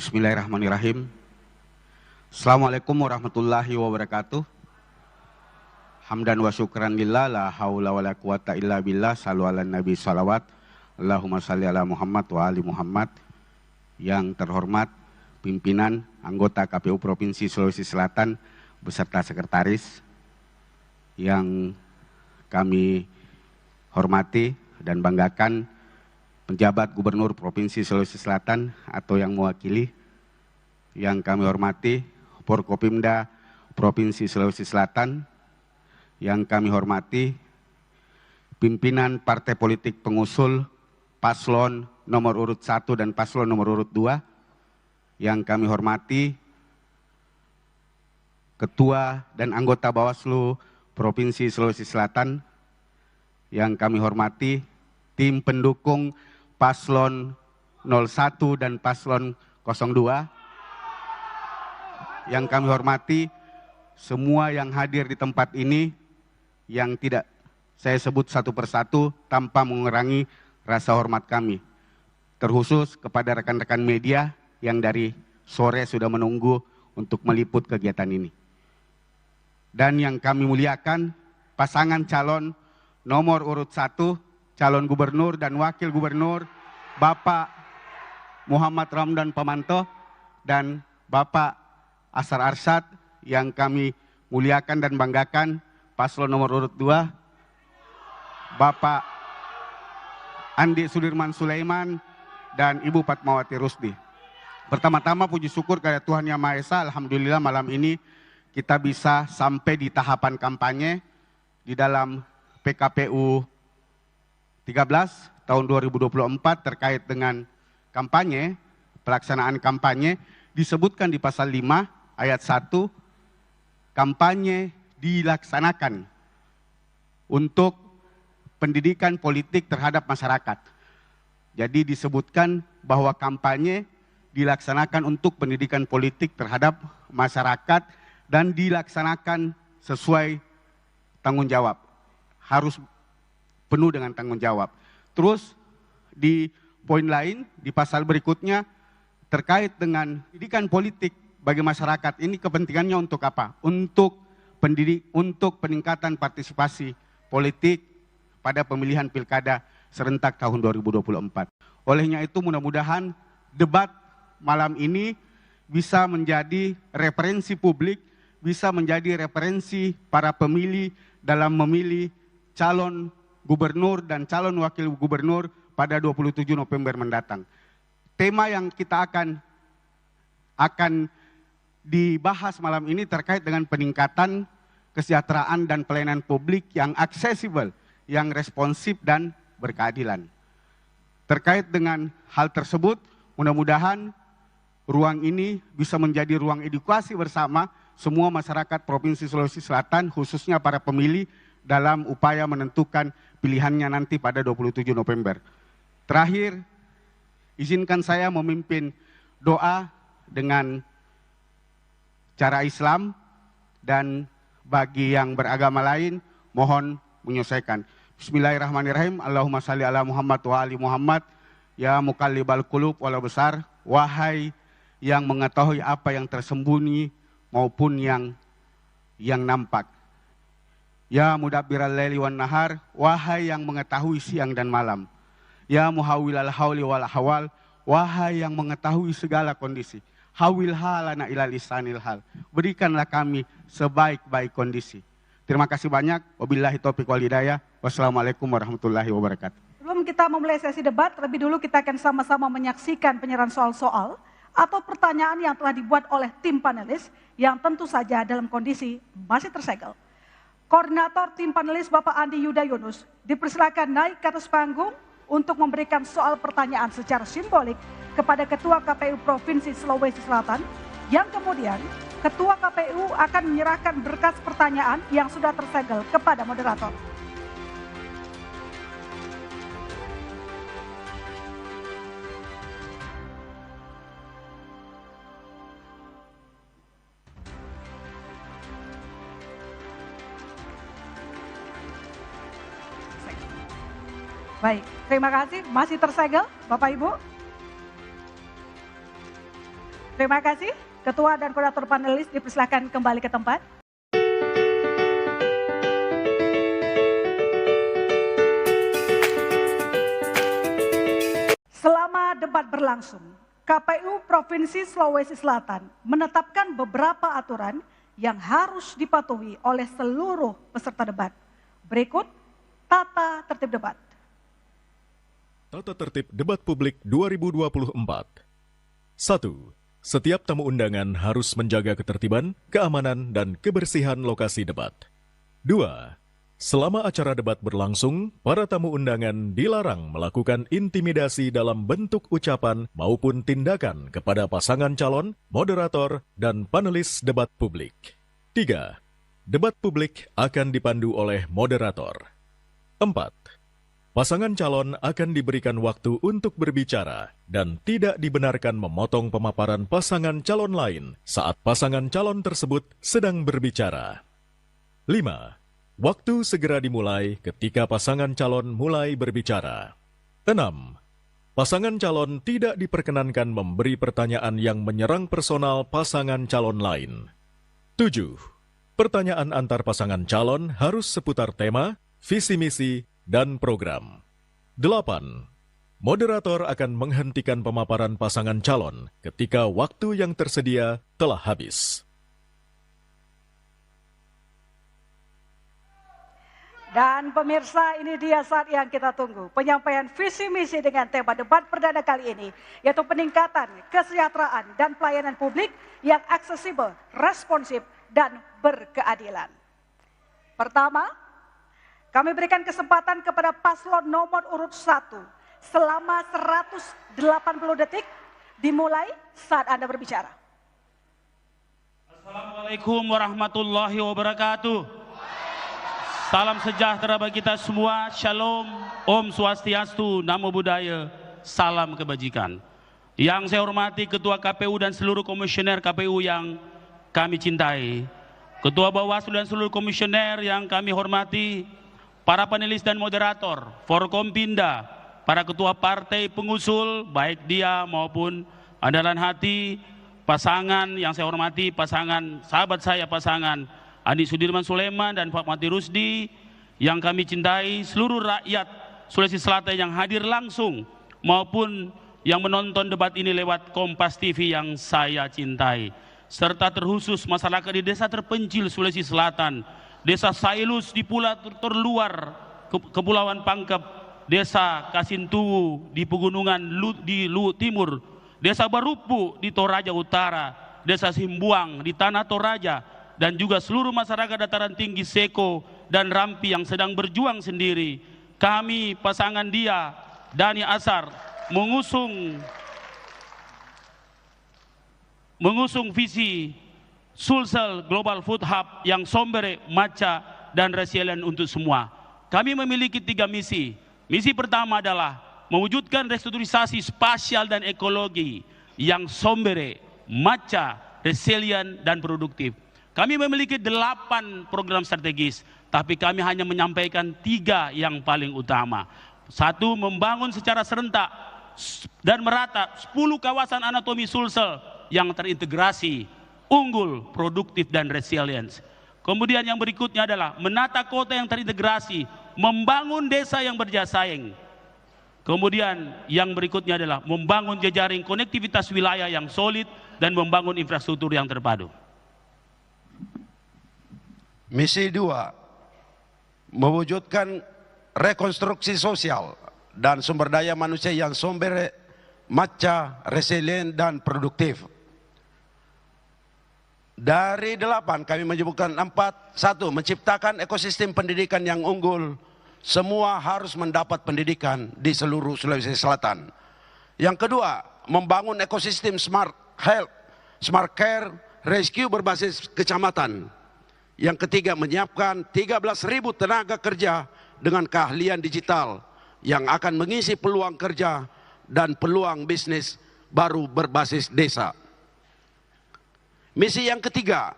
Bismillahirrahmanirrahim. Assalamualaikum warahmatullahi wabarakatuh. Hamdan wa syukran lillah, la haula wa la quwata illa billah, salu ala nabi salawat. Allahumma salli ala Muhammad wa ali Muhammad. Yang terhormat pimpinan anggota KPU Provinsi Sulawesi Selatan beserta sekretaris, yang kami hormati dan banggakan penjabat Gubernur Provinsi Sulawesi Selatan atau yang mewakili, yang kami hormati Forkopimda Provinsi Sulawesi Selatan, yang kami hormati pimpinan partai politik pengusul paslon nomor urut 1 dan paslon nomor urut 2, yang kami hormati Ketua dan anggota Bawaslu Provinsi Sulawesi Selatan, yang kami hormati tim pendukung paslon 01 dan paslon 02, yang kami hormati semua yang hadir di tempat ini, yang tidak saya sebut satu persatu tanpa mengurangi rasa hormat kami, terkhusus kepada rekan-rekan media yang dari sore sudah menunggu untuk meliput kegiatan ini. Dan yang kami muliakan pasangan calon nomor urut 1, calon gubernur dan wakil gubernur, Bapak Muhammad Ramdan Pamanto dan Bapak Asar Arsyad, yang kami muliakan dan banggakan paslon nomor urut 2, Bapak Andi Sudirman Sulaiman dan Ibu Fatmawati Rusdi. Pertama-tama puji syukur kepada Tuhan Yang Maha Esa, alhamdulillah malam ini kita bisa sampai di tahapan kampanye di dalam PKPU 13 tahun 2024 terkait dengan kampanye, pelaksanaan kampanye. Disebutkan di pasal 5 ayat 1, kampanye dilaksanakan untuk pendidikan politik terhadap masyarakat. Jadi disebutkan bahwa kampanye dilaksanakan untuk pendidikan politik terhadap masyarakat dan dilaksanakan sesuai tanggung jawab. Harus penuh dengan tanggung jawab. Terus di poin lain, di pasal berikutnya terkait dengan pendidikan politik bagi masyarakat, ini kepentingannya untuk apa? Untuk peningkatan partisipasi politik pada pemilihan pilkada serentak tahun 2024. Olehnya itu mudah-mudahan debat malam ini bisa menjadi referensi publik, bisa menjadi referensi para pemilih dalam memilih calon gubernur dan calon wakil gubernur pada 27 November mendatang. Tema yang kita akan dibahas malam ini terkait dengan peningkatan kesejahteraan dan pelayanan publik yang aksesibel, yang responsif dan berkeadilan. Terkait dengan hal tersebut, mudah-mudahan ruang ini bisa menjadi ruang edukasi bersama semua masyarakat Provinsi Sulawesi Selatan, khususnya para pemilih dalam upaya menentukan pilihannya nanti pada 27 November. Terakhir, izinkan saya memimpin doa dengan cara Islam, dan bagi yang beragama lain mohon menyesuaikan. Bismillahirrahmanirrahim. Allahumma salli ala Muhammad wa ali Muhammad. Ya muqallibal qulub wal absar, wahai yang mengetahui apa yang tersembunyi maupun yang nampak. Ya mudabbiral laili wan nahar, wahai yang mengetahui siang dan malam. Ya muhawwilal hauli wal ahwal, wahai yang mengetahui segala kondisi. Hawil halana ila lisanil hal, berikanlah kami sebaik-baik kondisi. Terima kasih banyak. Wabillahi taufiq wal hidayah. Wassalamualaikum warahmatullahi wabarakatuh. Sebelum kita memulai sesi debat, terlebih dulu kita akan sama-sama menyaksikan penyerahan soal-soal atau pertanyaan yang telah dibuat oleh tim panelis yang tentu saja dalam kondisi masih tersegel. Koordinator tim panelis Bapak Andi Yuda Yunus dipersilakan naik ke atas panggung untuk memberikan soal pertanyaan secara simbolik kepada Ketua KPU Provinsi Sulawesi Selatan, yang kemudian Ketua KPU akan menyerahkan berkas pertanyaan yang sudah tersegel kepada moderator. Baik, terima kasih. Masih tersegel, Bapak Ibu. Terima kasih. Ketua dan koordinator panelis dipersilakan kembali ke tempat. Selama debat berlangsung, KPU Provinsi Sulawesi Selatan menetapkan beberapa aturan yang harus dipatuhi oleh seluruh peserta debat. Berikut tata tertib debat. Tata tertib debat publik 2024. 1. Setiap tamu undangan harus menjaga ketertiban, keamanan, dan kebersihan lokasi debat. 2. Selama acara debat berlangsung, para tamu undangan dilarang melakukan intimidasi dalam bentuk ucapan maupun tindakan kepada pasangan calon, moderator, dan panelis debat publik. 3. Debat publik akan dipandu oleh moderator. 4. Pasangan calon akan diberikan waktu untuk berbicara dan tidak dibenarkan memotong pemaparan pasangan calon lain saat pasangan calon tersebut sedang berbicara. 5. Waktu segera dimulai ketika pasangan calon mulai berbicara. 6. Pasangan calon tidak diperkenankan memberi pertanyaan yang menyerang personal pasangan calon lain. 7. Pertanyaan antar pasangan calon harus seputar tema, visi misi, dan program. 8. Moderator akan menghentikan pemaparan pasangan calon ketika waktu yang tersedia telah habis. Dan pemirsa, ini dia saat yang kita tunggu. Penyampaian visi misi dengan tema debat perdana kali ini, yaitu peningkatan kesejahteraan dan pelayanan publik yang aksesibel, responsif, dan berkeadilan. Pertama, kami berikan kesempatan kepada paslon nomor urut 1 selama 180 detik dimulai saat Anda berbicara. Assalamualaikum warahmatullahi wabarakatuh. Salam sejahtera bagi kita semua. Shalom, Om Swastiastu, Namo Buddhaya, salam kebajikan. Yang saya hormati Ketua KPU dan seluruh komisioner KPU yang kami cintai, Ketua Bawaslu dan seluruh komisioner yang kami hormati, para panelis dan moderator, Forkompinda, para ketua partai pengusul, baik dia maupun andalan hati, pasangan yang saya hormati, pasangan sahabat saya, pasangan Andi Sudirman Sulaiman dan Pak Mati Rusdi, yang kami cintai, seluruh rakyat Sulawesi Selatan yang hadir langsung maupun yang menonton debat ini lewat Kompas TV yang saya cintai, serta terkhusus masyarakat di desa terpencil Sulawesi Selatan, Desa Sailus di Pulau terluar Kepulauan Pangkep, Desa Kasintuwu di Pegunungan di Luwu Timur, Desa Barupu di Toraja Utara, Desa Simbuang di Tanah Toraja, dan juga seluruh masyarakat dataran tinggi Seko dan Rampi yang sedang berjuang sendiri. Kami pasangan dia, Dani Asar, mengusung visi Sulsel Global Food Hub yang sombere, maca, dan resilient untuk semua. Kami memiliki 3 misi. Misi pertama adalah mewujudkan restrukturisasi spasial dan ekologi yang sombere, maca, resilient, dan produktif. Kami memiliki 8 program strategis, tapi kami hanya menyampaikan 3 yang paling utama. 1, membangun secara serentak dan merata 10 kawasan anatomi Sulsel yang terintegrasi, unggul, produktif, dan resilience. Kemudian yang berikutnya adalah menata kota yang terintegrasi, membangun desa yang berjasa-saing. Kemudian yang berikutnya adalah membangun jejaring konektivitas wilayah yang solid dan membangun infrastruktur yang terpadu. Misi 2, mewujudkan rekonstruksi sosial dan sumber daya manusia yang sumber, maca, resilient, dan produktif. Dari 8 kami menyebutkan 4. 1, menciptakan ekosistem pendidikan yang unggul. Semua harus mendapat pendidikan di seluruh Sulawesi Selatan. Yang kedua, membangun ekosistem smart health, smart care, rescue berbasis kecamatan. Yang ketiga, menyiapkan 13.000 tenaga kerja dengan keahlian digital yang akan mengisi peluang kerja dan peluang bisnis baru berbasis desa. Misi yang ketiga,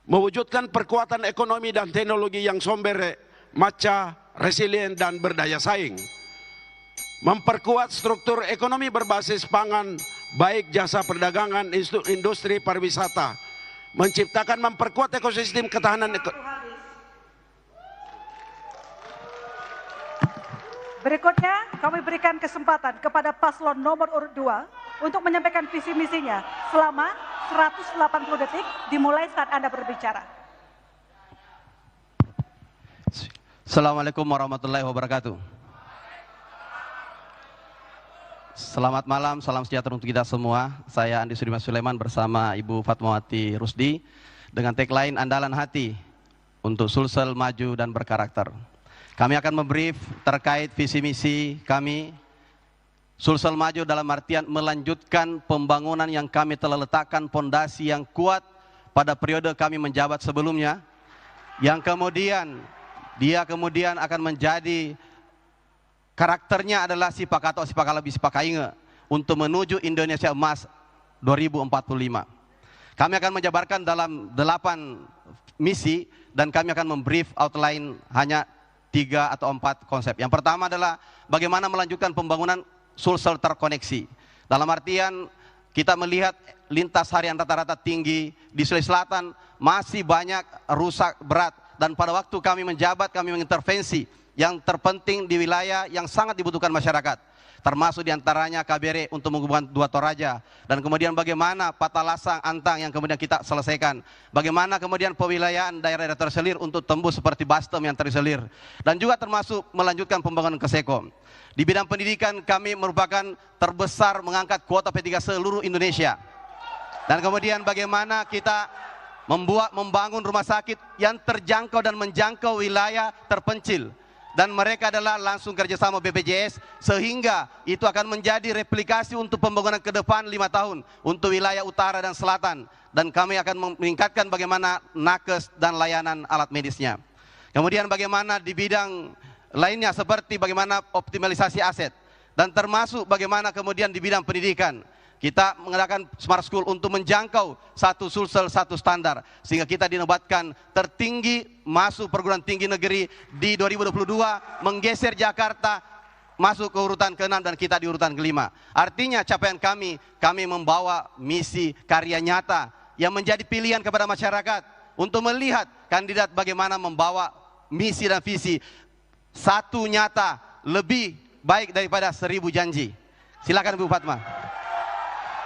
mewujudkan perkuatan ekonomi dan teknologi yang sumber, maca, resilient, dan berdaya saing. Memperkuat struktur ekonomi berbasis pangan baik jasa perdagangan, industri pariwisata, menciptakan memperkuat ekosistem ketahanan Berikutnya kami berikan kesempatan kepada paslon nomor urut 2 untuk menyampaikan visi misinya selama 180 detik dimulai saat Anda berbicara. Assalamualaikum warahmatullahi wabarakatuh. Selamat malam, salam sejahtera untuk kita semua. Saya Andi Sudirman Sulaiman bersama Ibu Fatmawati Rusdi dengan tagline Andalan Hati untuk Sulsel Maju dan Berkarakter. Kami akan membrief terkait visi misi kami. Sulsel Maju dalam artian melanjutkan pembangunan yang kami telah letakkan pondasi yang kuat pada periode kami menjabat sebelumnya, yang kemudian akan menjadi karakternya adalah sipakato sipakalabi sipakainge untuk menuju Indonesia Emas 2045. Kami akan menjabarkan dalam 8 misi dan kami akan membrief outline hanya 3 atau 4 konsep. Yang pertama adalah bagaimana melanjutkan pembangunan Sulsel terkoneksi. Dalam artian kita melihat lintas harian rata-rata tinggi di Sulawesi Selatan masih banyak rusak berat, dan pada waktu kami menjabat kami mengintervensi yang terpenting di wilayah yang sangat dibutuhkan masyarakat, termasuk diantaranya KBRI untuk menghubungkan 2 Toraja, dan kemudian bagaimana Patalasang, Antang yang kemudian kita selesaikan, bagaimana kemudian pewilayaan daerah-daerah terselir untuk tembus seperti Bastem yang terselir, dan juga termasuk melanjutkan pembangunan Kesekom. Di bidang pendidikan kami merupakan terbesar mengangkat kuota P3 seluruh Indonesia, dan kemudian bagaimana kita membangun rumah sakit yang terjangkau dan menjangkau wilayah terpencil, dan mereka adalah langsung kerjasama BPJS, sehingga itu akan menjadi replikasi untuk pembangunan ke depan 5 tahun untuk wilayah utara dan selatan, dan kami akan meningkatkan bagaimana nakes dan layanan alat medisnya. Kemudian bagaimana di bidang lainnya seperti bagaimana optimalisasi aset, dan termasuk bagaimana kemudian di bidang pendidikan kita mengadakan Smart School untuk menjangkau satu Sulsel satu standar, sehingga kita dinobatkan tertinggi masuk perguruan tinggi negeri di 2022, menggeser Jakarta masuk ke urutan ke-6 dan kita di urutan ke-5. Artinya capaian kami membawa misi karya nyata yang menjadi pilihan kepada masyarakat untuk melihat kandidat bagaimana membawa misi dan visi satu nyata lebih baik daripada 1000 janji. Silakan Bu Fatma.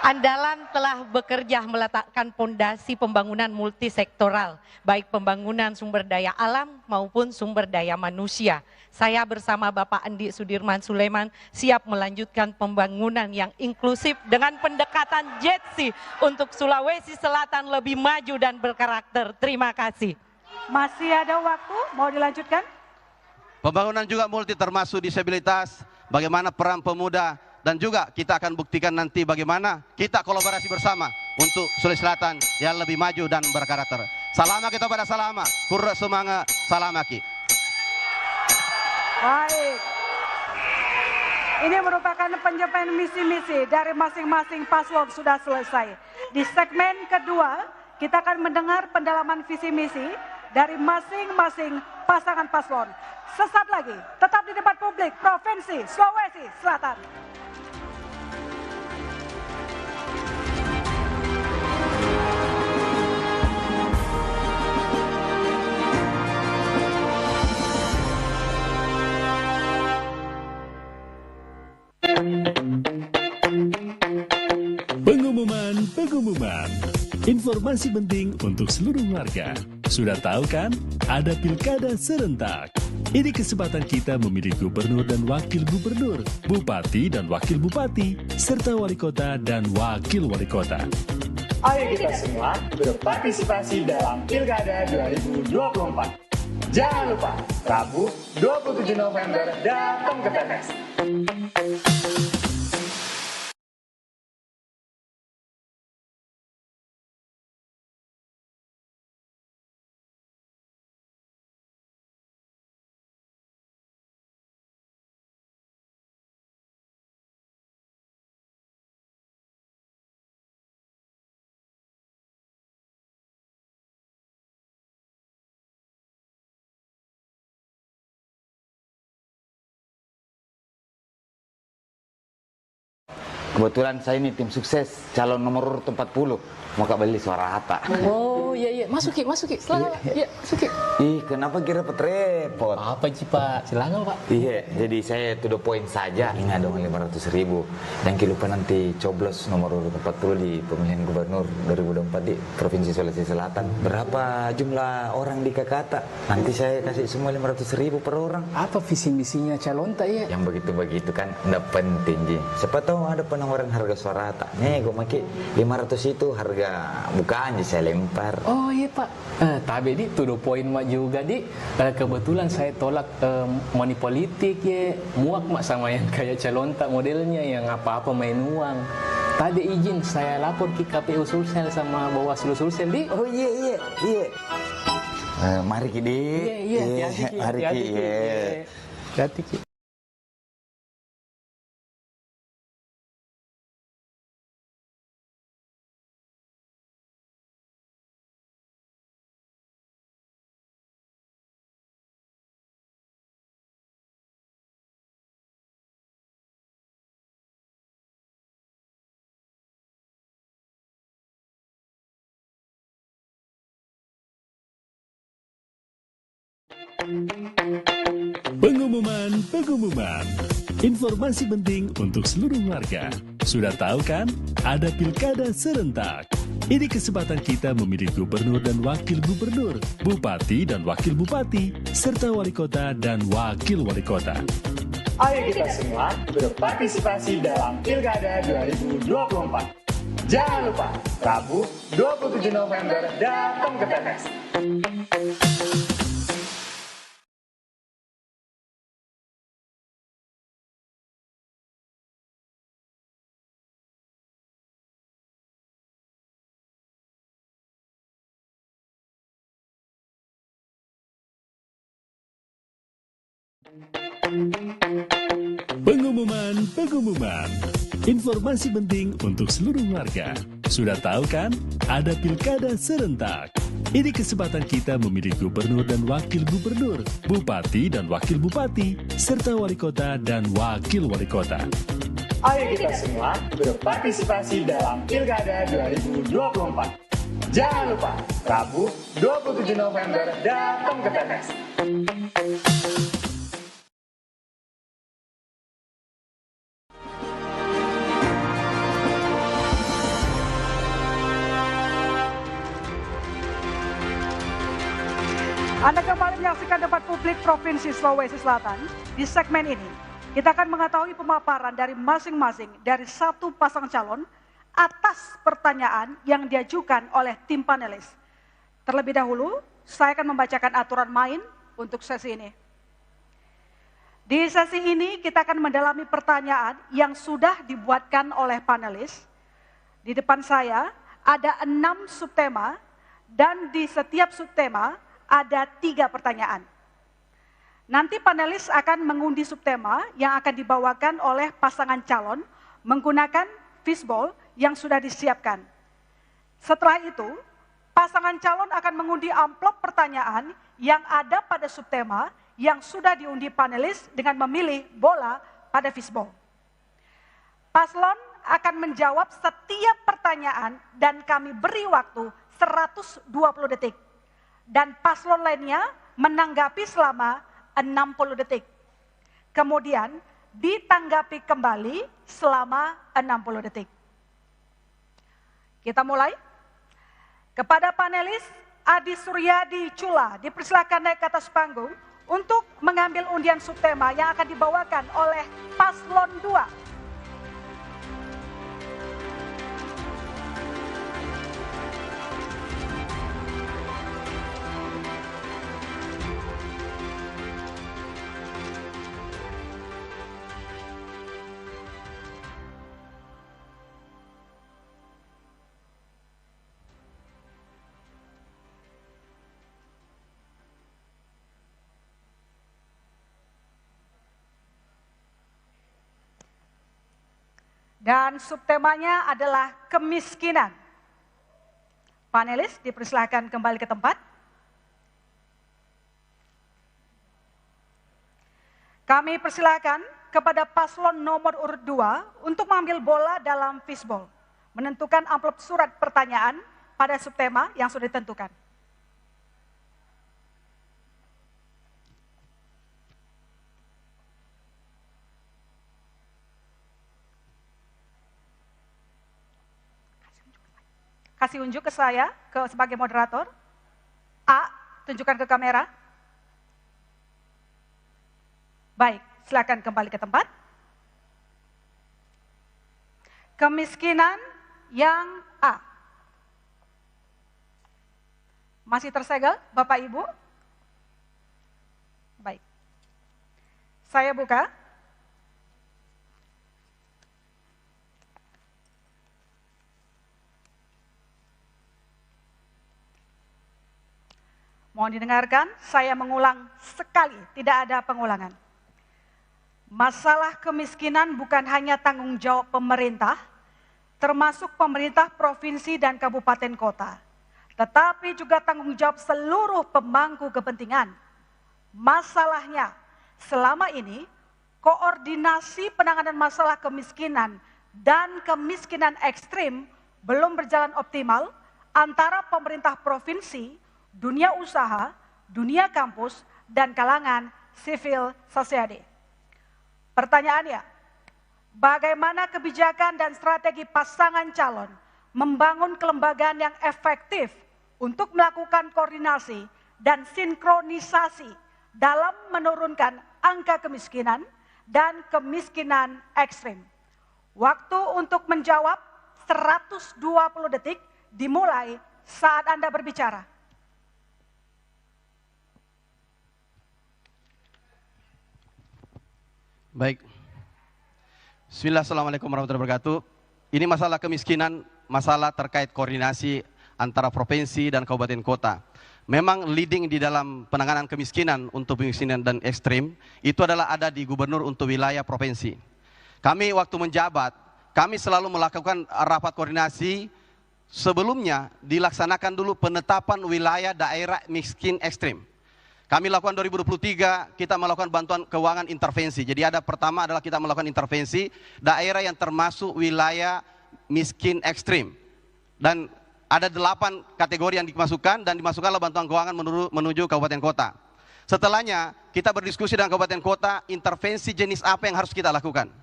Andalan telah bekerja meletakkan pondasi pembangunan multisektoral, baik pembangunan sumber daya alam maupun sumber daya manusia. Saya bersama Bapak Andi Sudirman Sulaiman siap melanjutkan pembangunan yang inklusif dengan pendekatan JETSI untuk Sulawesi Selatan lebih maju dan berkarakter. Terima kasih. Masih ada waktu, mau dilanjutkan? Pembangunan juga multi termasuk disabilitas, bagaimana peran pemuda, dan juga kita akan buktikan nanti bagaimana kita kolaborasi bersama untuk Sulawesi Selatan yang lebih maju dan berkarakter. Salama kita pada salama, kurra sumanga salamaki. Baik. Ini merupakan penyampaian misi-misi dari masing-masing paslon sudah selesai. Di segmen kedua, kita akan mendengar pendalaman visi misi dari masing-masing pasangan paslon. Sesaat lagi, tetap di debat publik Provinsi Sulawesi Selatan. Pengumuman. Informasi penting untuk seluruh warga. Sudah tahu kan? Ada pilkada serentak. Ini kesempatan kita memilih gubernur dan wakil gubernur, bupati dan wakil bupati, serta wali kota dan wakil wali kota. Ayo kita semua berpartisipasi dalam Pilkada 2024. Jangan lupa, Rabu 27 November datang ke TPS. Kebetulan saya ini tim sukses calon nomor urut 40 mau beli suara hata. Oh iya, masuk Ki, silakan Pak. Iya, masuk Ki. Ih, kenapa kira repot? Apa sih Pak? Silakan Pak. Iya, jadi saya to the point saja. Ini ada 500.000. Dan Ki lupa nanti coblos nomor urut 40 di pemilihan gubernur 2024 di Provinsi Sulawesi Selatan. Berapa jumlah orang di Kakata? Nanti saya kasih semua 500.000 per orang. Apa visi misinya calon tak ya? Yang begitu-begitu kan enggak penting, Ji. Siapa tahu ada penawaran harga suara hata. Nih, gue maki 500 itu harga bukaan aja saya lempar. Oh iya Pak. Tapi di to the point mak juga di. Kebetulan saya tolak money politik ya. Muak mak sama yang kayak calon tak modelnya yang apa-apa main uang. Tadi izin saya lapor ke KPU Sulsel sama Bawaslu Sulsel di. Oh iya. Mari Ki di. Iya. Mari Ki. Hati Ki. Pengumuman. Informasi penting untuk seluruh warga. Sudah tahu kan? Ada pilkada serentak. Ini kesempatan kita memilih gubernur dan wakil gubernur, bupati dan wakil bupati, serta wali kota dan wakil wali kota. Ayo kita semua berpartisipasi dalam Pilkada 2024. Jangan lupa, Rabu 27 November datang ke TPS. Pengumuman. Informasi penting untuk seluruh warga. Sudah tahu kan? Ada pilkada serentak. Ini kesempatan kita memilih gubernur dan wakil gubernur, bupati dan wakil bupati, serta wali kota dan wakil wali kota. Ayo kita semua berpartisipasi dalam Pilkada 2024. Jangan lupa, Rabu 27 November datang ke TPS. Anda kembali menyaksikan debat publik Provinsi Sulawesi Selatan. Di segmen ini, kita akan mengetahui pemaparan dari masing-masing dari satu pasang calon atas pertanyaan yang diajukan oleh tim panelis. Terlebih dahulu, saya akan membacakan aturan main untuk sesi ini. Di sesi ini, kita akan mendalami pertanyaan yang sudah dibuatkan oleh panelis. Di depan saya ada 6 subtema dan di setiap subtema ada 3 pertanyaan. Nanti panelis akan mengundi subtema yang akan dibawakan oleh pasangan calon menggunakan fishbowl yang sudah disiapkan. Setelah itu, pasangan calon akan mengundi amplop pertanyaan yang ada pada subtema yang sudah diundi panelis dengan memilih bola pada fishbowl. Paslon akan menjawab setiap pertanyaan dan kami beri waktu 120 detik. Dan paslon lainnya menanggapi selama 60 detik. Kemudian ditanggapi kembali selama 60 detik. Kita mulai. Kepada panelis, Adi Suryadi Cula dipersilakan naik ke atas panggung untuk mengambil undian subtema yang akan dibawakan oleh paslon 2. Dan subtemanya adalah kemiskinan. Panelis dipersilakan kembali ke tempat. Kami persilakan kepada paslon nomor urut 2 untuk mengambil bola dalam fishbowl. Menentukan amplop surat pertanyaan pada subtema yang sudah ditentukan. Kasih unjuk ke saya sebagai moderator. A, tunjukkan ke kamera. Baik, silakan kembali ke tempat. Kemiskinan yang A. Masih tersegel, Bapak Ibu? Baik. Saya buka. Mohon didengarkan, saya mengulang sekali, tidak ada pengulangan. Masalah kemiskinan bukan hanya tanggung jawab pemerintah, termasuk pemerintah provinsi dan kabupaten kota, tetapi juga tanggung jawab seluruh pemangku kepentingan. Masalahnya, selama ini koordinasi penanganan masalah kemiskinan dan kemiskinan ekstrim belum berjalan optimal antara pemerintah provinsi, dunia usaha, dunia kampus, dan kalangan civil society. Pertanyaannya, bagaimana kebijakan dan strategi pasangan calon membangun kelembagaan yang efektif untuk melakukan koordinasi dan sinkronisasi dalam menurunkan angka kemiskinan dan kemiskinan ekstrim? Waktu untuk menjawab 120 detik dimulai saat Anda berbicara. Baik. Bismillah, assalamualaikum warahmatullahi wabarakatuh. Ini masalah kemiskinan, masalah terkait koordinasi antara provinsi dan kabupaten kota. Memang leading di dalam penanganan kemiskinan untuk kemiskinan dan ekstrim, itu adalah ada di gubernur untuk wilayah provinsi. Kami waktu menjabat, kami selalu melakukan rapat koordinasi. Sebelumnya dilaksanakan dulu penetapan wilayah daerah miskin ekstrim. Kami lakukan 2023, kita melakukan bantuan keuangan intervensi. Jadi ada pertama adalah kita melakukan intervensi daerah yang termasuk wilayah miskin ekstrim. Dan ada 8 kategori yang dimasukkan dan dimasukkanlah bantuan keuangan menuju kabupaten kota. Setelahnya kita berdiskusi dengan kabupaten kota, intervensi jenis apa yang harus kita lakukan.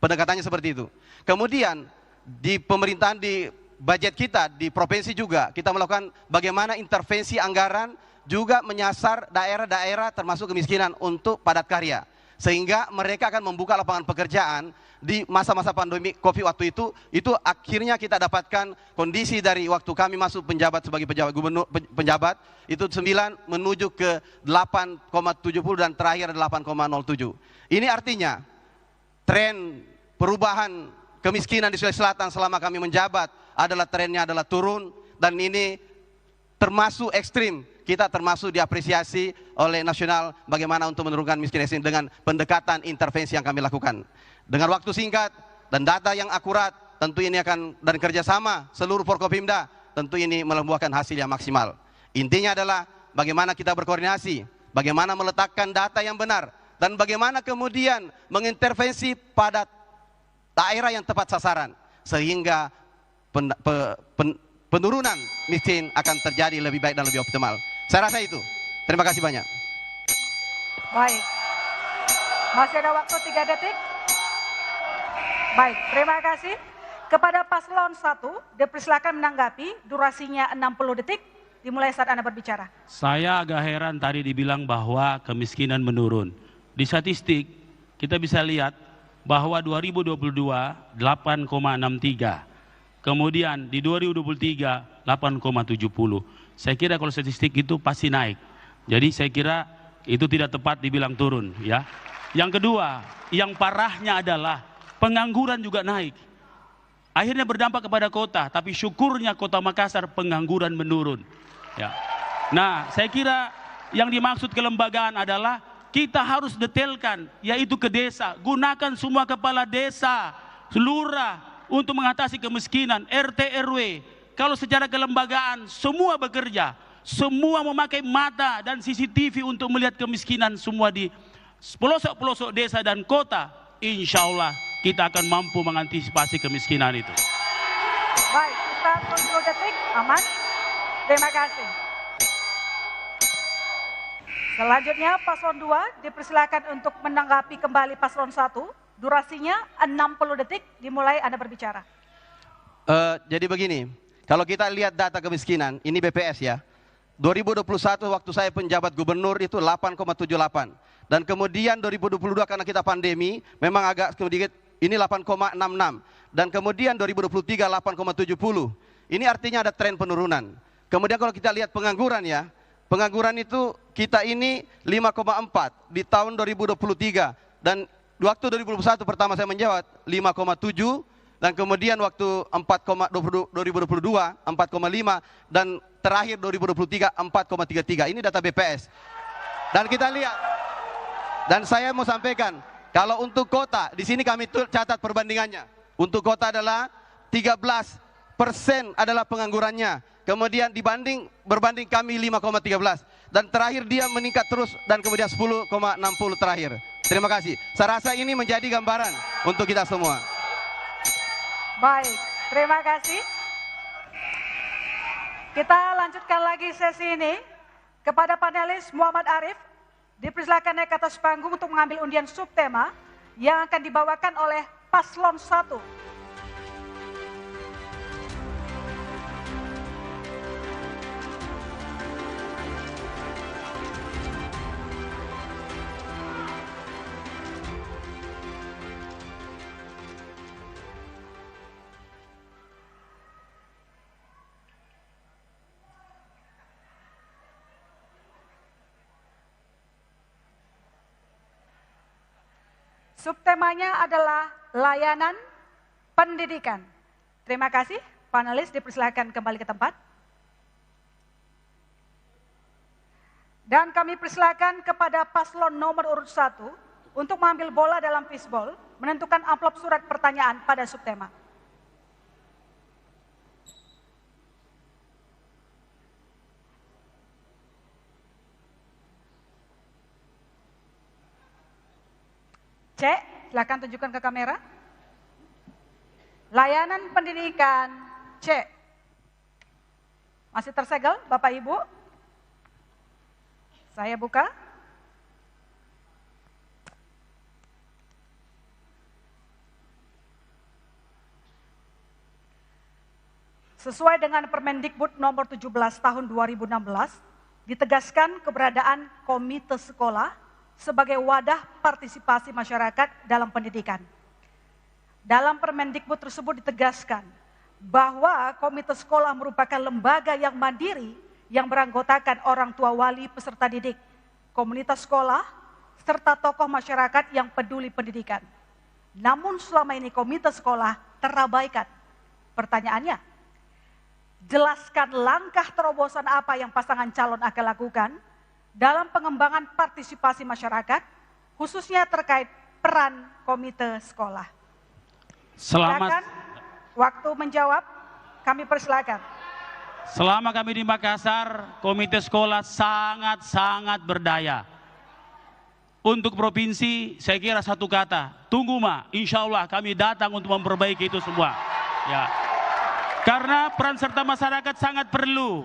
Pendekatannya seperti itu. Kemudian di pemerintahan, di budget kita, di provinsi juga kita melakukan bagaimana intervensi anggaran juga menyasar daerah-daerah termasuk kemiskinan untuk padat karya. Sehingga mereka akan membuka lapangan pekerjaan di masa-masa pandemi COVID waktu itu akhirnya kita dapatkan kondisi dari waktu kami masuk penjabat sebagai penjabat, itu 9 menuju ke 8,70 dan terakhir 8,07. Ini artinya tren perubahan kemiskinan di Sulawesi Selatan selama kami menjabat adalah trennya adalah turun, dan ini termasuk ekstrim. Kita termasuk diapresiasi oleh nasional bagaimana untuk menurunkan miskin ekstrim dengan pendekatan intervensi yang kami lakukan. Dengan waktu singkat dan data yang akurat, tentu ini akan, dan kerjasama seluruh Forkopimda, tentu ini membuahkan hasil yang maksimal. Intinya adalah bagaimana kita berkoordinasi, bagaimana meletakkan data yang benar, dan bagaimana kemudian mengintervensi pada daerah yang tepat sasaran, sehingga penurunan miskin akan terjadi lebih baik dan lebih optimal. Saya rasa itu. Terima kasih banyak. Baik. Masih ada waktu 3 detik. Baik, terima kasih. Kepada paslon 1, dipersilakan menanggapi, durasinya 60 detik, dimulai saat Anda berbicara. Saya agak heran tadi dibilang bahwa kemiskinan menurun. Di statistik, kita bisa lihat bahwa 2022 8,63. Kemudian di 2023 8,70. Saya kira kalau statistik itu pasti naik. Jadi saya kira itu tidak tepat dibilang turun, ya. Yang kedua, yang parahnya adalah pengangguran juga naik. Akhirnya berdampak kepada kota, tapi syukurnya Kota Makassar pengangguran menurun. Ya. Nah, saya kira yang dimaksud kelembagaan adalah kita harus detailkan, yaitu ke desa. Gunakan semua kepala desa, lurah, untuk mengatasi kemiskinan, RT RW. Kalau secara kelembagaan semua bekerja, semua memakai mata dan CCTV untuk melihat kemiskinan semua di pelosok-pelosok desa dan kota, insya Allah kita akan mampu mengantisipasi kemiskinan itu. Baik, kita 10 detik, aman. Terima kasih. Selanjutnya paslon 2 dipersilakan untuk menanggapi kembali paslon 1. Durasinya 60 detik, dimulai Anda berbicara. Jadi begini, kalau kita lihat data kemiskinan, ini BPS ya. 2021 waktu saya penjabat gubernur itu 8,78. Dan kemudian 2022 karena kita pandemi, memang agak sedikit, ini 8,66. Dan kemudian 2023 8,70. Ini artinya ada tren penurunan. Kemudian kalau kita lihat pengangguran ya, pengangguran itu kita ini 5,4 di tahun 2023. Dan waktu 2021 pertama saya menjawab 5,7. Dan kemudian waktu 2022 4,5 dan terakhir 2023 4,33. Ini data BPS. Dan kita lihat, dan saya mau sampaikan, kalau untuk kota, di sini kami catat perbandingannya. Untuk kota adalah 13% adalah penganggurannya. Kemudian berbanding kami 5,13. Dan terakhir dia meningkat terus dan kemudian 10,60 terakhir. Terima kasih. Saya rasa ini menjadi gambaran untuk kita semua. Baik, terima kasih. Kita lanjutkan lagi sesi ini. Kepada panelis Muhammad Arif, dipersilakan naik ke atas panggung untuk mengambil undian subtema yang akan dibawakan oleh paslon 1. Subtemanya adalah layanan pendidikan. Terima kasih, panelis dipersilakan kembali ke tempat. Dan kami persilakan kepada paslon nomor urut 1 untuk mengambil bola dalam fishbowl, menentukan amplop surat pertanyaan pada subtema. C, silakan tunjukkan ke kamera. Layanan pendidikan C. Masih tersegel Bapak Ibu? Saya buka. Sesuai dengan Permendikbud nomor 17 tahun 2016, ditegaskan keberadaan komite sekolah sebagai wadah partisipasi masyarakat dalam pendidikan. Dalam Permendikbud tersebut ditegaskan bahwa komite sekolah merupakan lembaga yang mandiri yang beranggotakan orang tua wali peserta didik, komunitas sekolah, serta tokoh masyarakat yang peduli pendidikan. Namun selama ini komite sekolah terabaikan. Pertanyaannya, jelaskan langkah terobosan apa yang pasangan calon akan lakukan dalam pengembangan partisipasi masyarakat, khususnya terkait peran komite sekolah. Selamat. Silakan, waktu menjawab, kami persilakan. Selama kami di Makassar, komite sekolah sangat-sangat berdaya. Untuk provinsi, saya kira satu kata, tunggu Ma, insya Allah kami datang untuk memperbaiki itu semua. Ya. Karena peran serta masyarakat sangat perlu.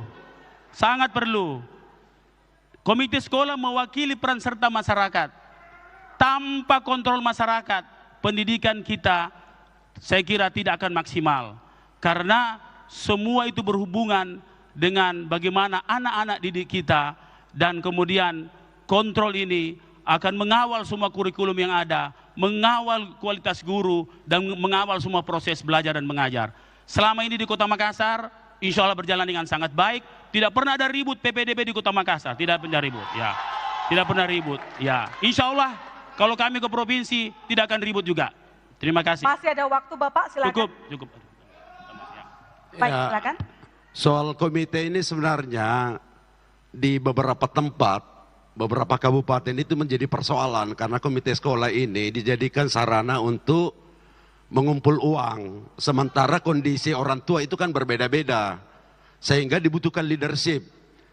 Komite sekolah mewakili peran serta masyarakat. Tanpa kontrol masyarakat, pendidikan kita saya kira tidak akan maksimal. Karena semua itu berhubungan dengan bagaimana anak-anak didik kita, dan kemudian kontrol ini akan mengawal semua kurikulum yang ada, mengawal kualitas guru, dan mengawal semua proses belajar dan mengajar. Selama ini di Kota Makassar, insya Allah berjalan dengan sangat baik. Tidak pernah ada ribut PPDB di Kota Makassar, tidak pernah ribut. Ya, tidak pernah ribut. Ya, insya Allah kalau kami ke provinsi tidak akan ribut juga. Terima kasih. Masih ada waktu Bapak, silakan. Cukup. Baik, silakan. Soal komite ini sebenarnya di beberapa tempat, beberapa kabupaten itu menjadi persoalan karena komite sekolah ini dijadikan sarana untuk mengumpul uang. Sementara kondisi orang tua itu kan berbeda-beda. Sehingga dibutuhkan leadership.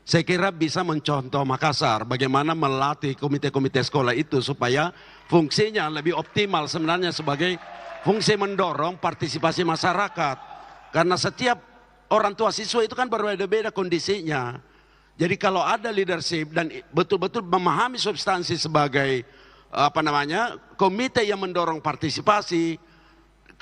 Saya kira bisa mencontoh Makassar bagaimana melatih komite-komite sekolah itu supaya fungsinya lebih optimal sebenarnya sebagai fungsi mendorong partisipasi masyarakat. Karena setiap orang tua siswa itu kan berbeda-beda kondisinya. Jadi kalau ada leadership dan betul-betul memahami substansi sebagai komite yang mendorong partisipasi,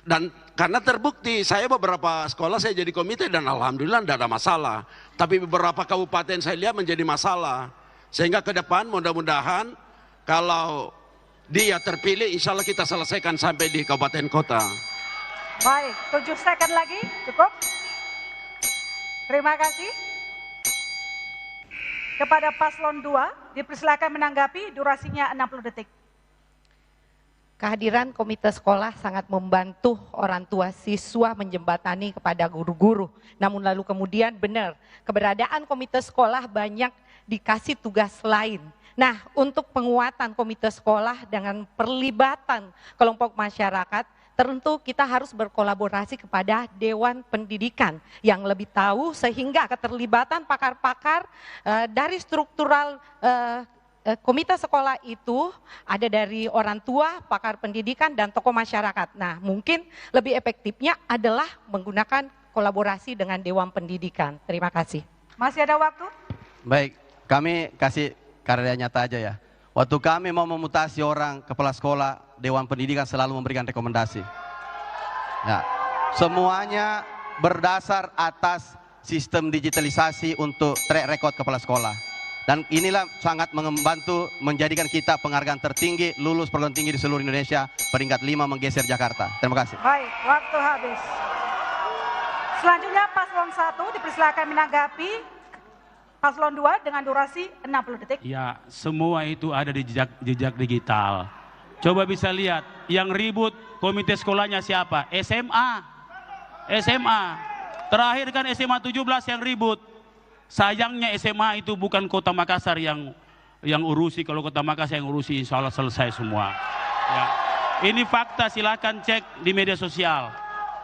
dan karena terbukti saya beberapa sekolah saya jadi komite dan alhamdulillah tidak ada masalah. Tapi beberapa kabupaten saya lihat menjadi masalah. Sehingga ke depan mudah-mudahan kalau dia terpilih insya Allah kita selesaikan sampai di kabupaten kota. Baik, 7 second lagi, cukup. Terima kasih. Kepada paslon 2, dipersilakan menanggapi, durasinya 60 detik. Kehadiran komite sekolah sangat membantu orang tua siswa menjembatani kepada guru-guru. Namun lalu kemudian benar, keberadaan komite sekolah banyak dikasih tugas lain. Nah, untuk penguatan komite sekolah dengan perlibatan kelompok masyarakat, tentu kita harus berkolaborasi kepada Dewan Pendidikan yang lebih tahu sehingga keterlibatan pakar-pakar dari struktural komite sekolah itu ada dari orang tua, pakar pendidikan, dan tokoh masyarakat. Nah, mungkin lebih efektifnya adalah menggunakan kolaborasi dengan Dewan Pendidikan. Terima kasih. Masih ada waktu? Baik, kami kasih karya nyata aja ya. Waktu kami mau memutasi orang kepala sekolah, Dewan Pendidikan selalu memberikan rekomendasi. Nah, semuanya berdasar atas sistem digitalisasi untuk track record kepala sekolah. Dan inilah sangat membantu menjadikan kita penghargaan tertinggi, lulus perguruan tinggi di seluruh Indonesia, peringkat 5 menggeser Jakarta. Terima kasih. Baik, waktu habis. Selanjutnya paslon 1 dipersilakan menanggapi. Paslon 2 dengan durasi 60 detik. Ya, semua itu ada di jejak digital. Coba bisa lihat, yang ribut komite sekolahnya siapa? SMA. Terakhir kan SMA 17 yang ribut. Sayangnya SMA itu bukan Kota Makassar yang urusi. Kalau Kota Makassar yang urusi, insya Allah selesai semua. Ya. Ini fakta, silakan cek di media sosial.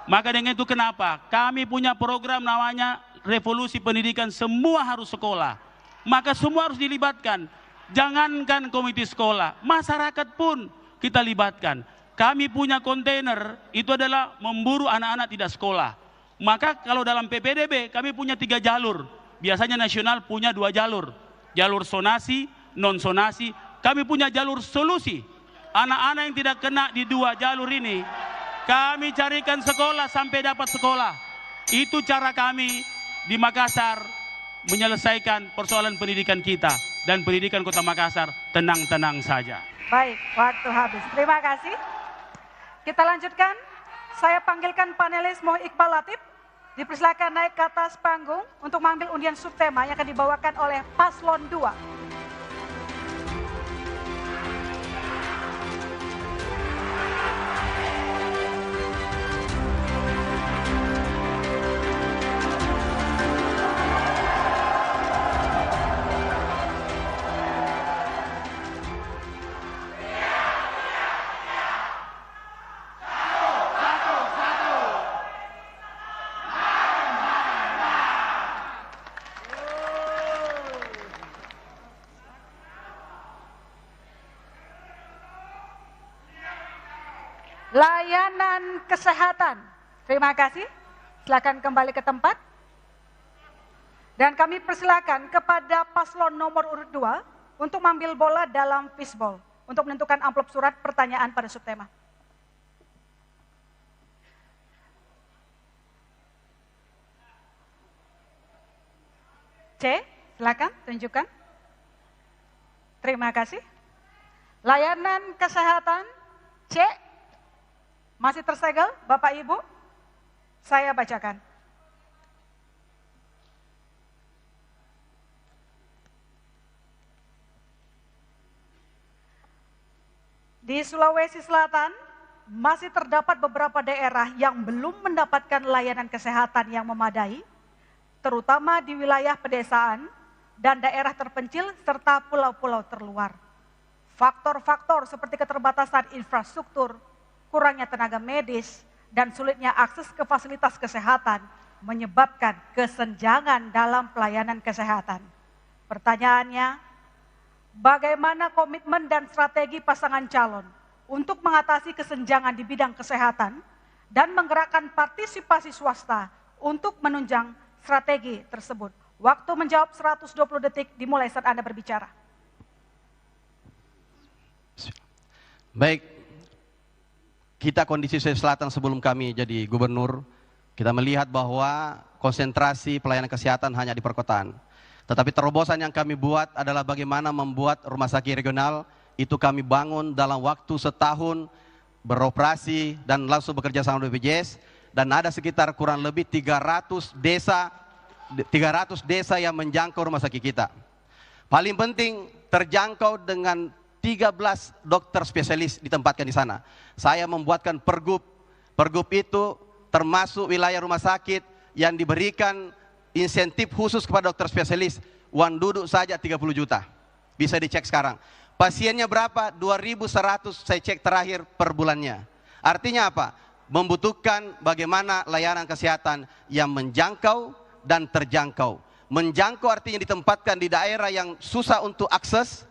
Maka dengan itu kenapa? Kami punya program namanya Revolusi Pendidikan, semua harus sekolah. Maka semua harus dilibatkan. Jangankan komite sekolah, masyarakat pun kita libatkan. Kami punya kontainer, itu adalah memburu anak-anak tidak sekolah. Maka kalau dalam PPDB kami punya 3 jalur. Biasanya nasional punya 2 jalur. Jalur sonasi, non sonasi. Kami punya jalur solusi. Anak-anak yang tidak kena di 2 jalur ini, kami carikan sekolah sampai dapat sekolah. Itu cara kami di Makassar menyelesaikan persoalan pendidikan kita, dan pendidikan Kota Makassar tenang-tenang saja. Baik, waktu habis. Terima kasih. Kita lanjutkan. Saya panggilkan panelis Moh Iqbal Latif. Dipersilakan naik ke atas panggung untuk mengambil undian subtema yang akan dibawakan oleh paslon 2. Layanan kesehatan. Terima kasih. Silakan kembali ke tempat. Dan kami persilakan kepada paslon nomor urut 2 untuk mengambil bola dalam fishbowl untuk menentukan amplop surat pertanyaan pada subtema. C, silakan tunjukkan. Terima kasih. Layanan kesehatan C. Masih tersegel, Bapak Ibu? Saya bacakan. Di Sulawesi Selatan, masih terdapat beberapa daerah yang belum mendapatkan layanan kesehatan yang memadai, terutama di wilayah pedesaan dan daerah terpencil serta pulau-pulau terluar. Faktor-faktor seperti keterbatasan infrastruktur, kurangnya tenaga medis, dan sulitnya akses ke fasilitas kesehatan menyebabkan kesenjangan dalam pelayanan kesehatan. Pertanyaannya, bagaimana komitmen dan strategi pasangan calon untuk mengatasi kesenjangan di bidang kesehatan dan menggerakkan partisipasi swasta untuk menunjang strategi tersebut? Waktu menjawab 120 detik dimulai saat Anda berbicara. Baik, kita kondisi Sulawesi Selatan sebelum kami jadi gubernur, kita melihat bahwa konsentrasi pelayanan kesehatan hanya di perkotaan. Tetapi terobosan yang kami buat adalah bagaimana membuat rumah sakit regional itu kami bangun dalam waktu setahun beroperasi dan langsung bekerja sama BPJS, dan ada sekitar kurang lebih 300 desa yang menjangkau rumah sakit kita. Paling penting terjangkau dengan 13 dokter spesialis ditempatkan di sana. Saya membuatkan pergub. Pergub itu termasuk wilayah rumah sakit yang diberikan insentif khusus kepada dokter spesialis. Uang duduk saja 30 juta. Bisa dicek sekarang. Pasiennya berapa? 2.100 saya cek terakhir per bulannya. Artinya apa? Membutuhkan bagaimana layanan kesehatan yang menjangkau dan terjangkau. Menjangkau artinya ditempatkan di daerah yang susah untuk akses,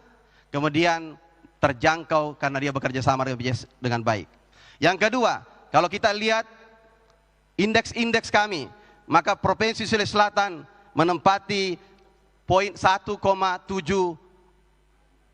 kemudian terjangkau karena dia bekerja sama dengan BPJS dengan baik. Yang kedua, kalau kita lihat indeks-indeks kami, maka Provinsi Sulawesi Selatan menempati poin 1,7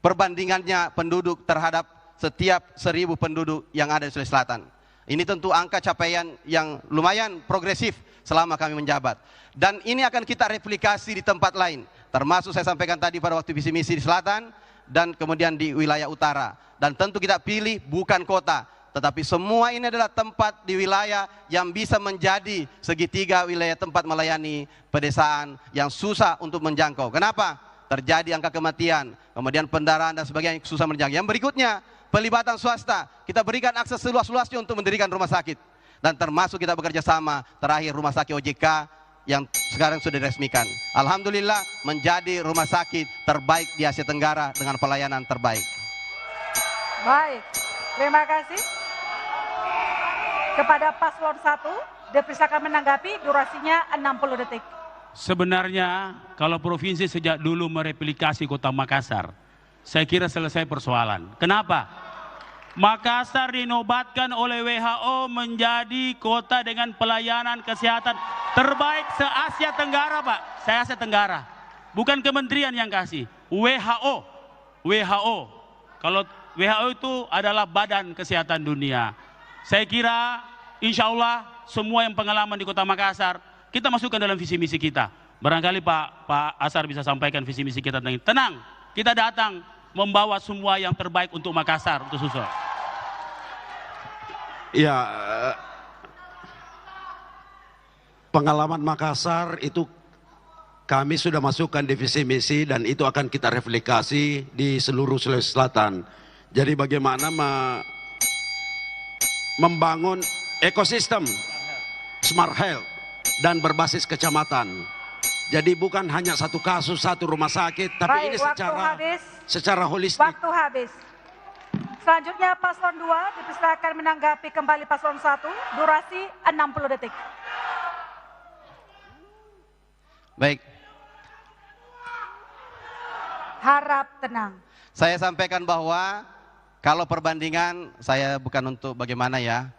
perbandingannya penduduk terhadap setiap 1.000 penduduk yang ada di Sulawesi Selatan. Ini tentu angka capaian yang lumayan progresif selama kami menjabat. Dan ini akan kita replikasi di tempat lain. Termasuk saya sampaikan tadi pada waktu visi misi di selatan dan kemudian di wilayah utara. Dan tentu kita pilih bukan kota, tetapi semua ini adalah tempat di wilayah yang bisa menjadi segitiga wilayah tempat melayani pedesaan yang susah untuk menjangkau. Kenapa? Terjadi angka kematian, kemudian pendarahan dan sebagainya yang susah menjangkau. Yang berikutnya, pelibatan swasta. Kita berikan akses seluas-luasnya untuk mendirikan rumah sakit. Dan termasuk kita bekerja sama terakhir rumah sakit OJK yang sekarang sudah diresmikan. Alhamdulillah menjadi rumah sakit terbaik di Asia Tenggara dengan pelayanan terbaik. Baik, terima kasih. Kepada paslon 1, dipersilakan menanggapi, durasinya 60 detik. Sebenarnya kalau provinsi sejak dulu mereplikasi kota Makassar, saya kira selesai persoalan. Kenapa? Makassar dinobatkan oleh WHO menjadi kota dengan pelayanan kesehatan terbaik se-Asia Tenggara, Pak. Saya Asia Tenggara. Bukan kementerian yang kasih. WHO. WHO. Kalau WHO itu adalah Badan Kesehatan Dunia. Saya kira insya Allah semua yang pengalaman di kota Makassar, kita masukkan dalam visi misi kita. Barangkali Pak Asar bisa sampaikan visi misi kita. Tenang, kita datang membawa semua yang terbaik untuk Makassar, untuk Sulsel. Ya, pengalaman Makassar itu kami sudah masukkan di visi misi dan itu akan kita replikasi di seluruh Sulawesi Selatan. Jadi bagaimana membangun ekosistem smart health dan berbasis kecamatan. Jadi bukan hanya satu kasus, satu rumah sakit, tapi ini secara holistik. Waktu habis. Selanjutnya paslon 2 dipersilakan menanggapi kembali paslon 1, durasi 60 detik. Baik. Harap tenang. Saya sampaikan bahwa kalau perbandingan, saya bukan untuk bagaimana ya,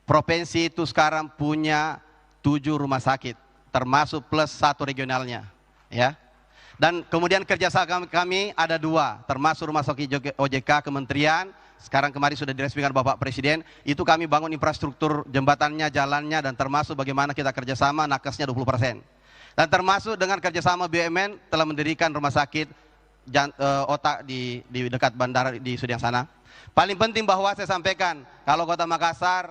provinsi itu sekarang punya 7 rumah sakit, termasuk plus 1 regionalnya, ya. Dan kemudian kerjasama kami ada 2, termasuk rumah sakit OJK Kementerian. Sekarang kemarin sudah diresmikan Bapak Presiden, itu kami bangun infrastruktur jembatannya, jalannya, dan termasuk bagaimana kita kerjasama, nakesnya 20%. Dan termasuk dengan kerjasama BUMN telah mendirikan rumah sakit otak di dekat bandara di Sudiang sana. Paling penting bahwa saya sampaikan, kalau kota Makassar,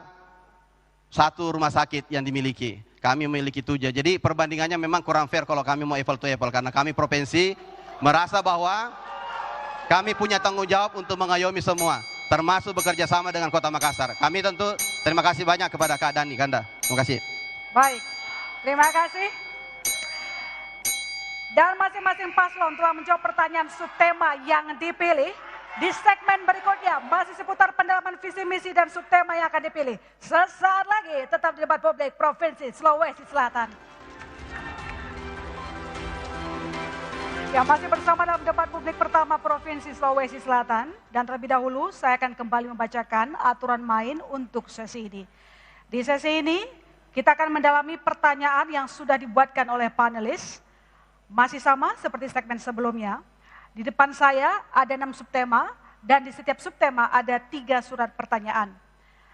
1 rumah sakit yang dimiliki. Kami memiliki 7, jadi perbandingannya memang kurang fair kalau kami mau apple to apple, karena kami provinsi merasa bahwa kami punya tanggung jawab untuk mengayomi semua, termasuk bekerja sama dengan kota Makassar. Kami tentu terima kasih banyak kepada Kak Dani Kanda. Terima kasih. Baik, terima kasih. Dan masing-masing paslon telah menjawab pertanyaan subtema yang dipilih. Di segmen berikutnya masih seputar pendalaman visi misi dan subtema yang akan dipilih. Sesaat lagi tetap di debat publik Provinsi Sulawesi Selatan. Ya, masih bersama dalam debat publik pertama Provinsi Sulawesi Selatan. Dan terlebih dahulu saya akan kembali membacakan aturan main untuk sesi ini. Di sesi ini kita akan mendalami pertanyaan yang sudah dibuatkan oleh panelis. Masih sama seperti segmen sebelumnya. Di depan saya ada 6 subtema dan di setiap subtema ada 3 surat pertanyaan.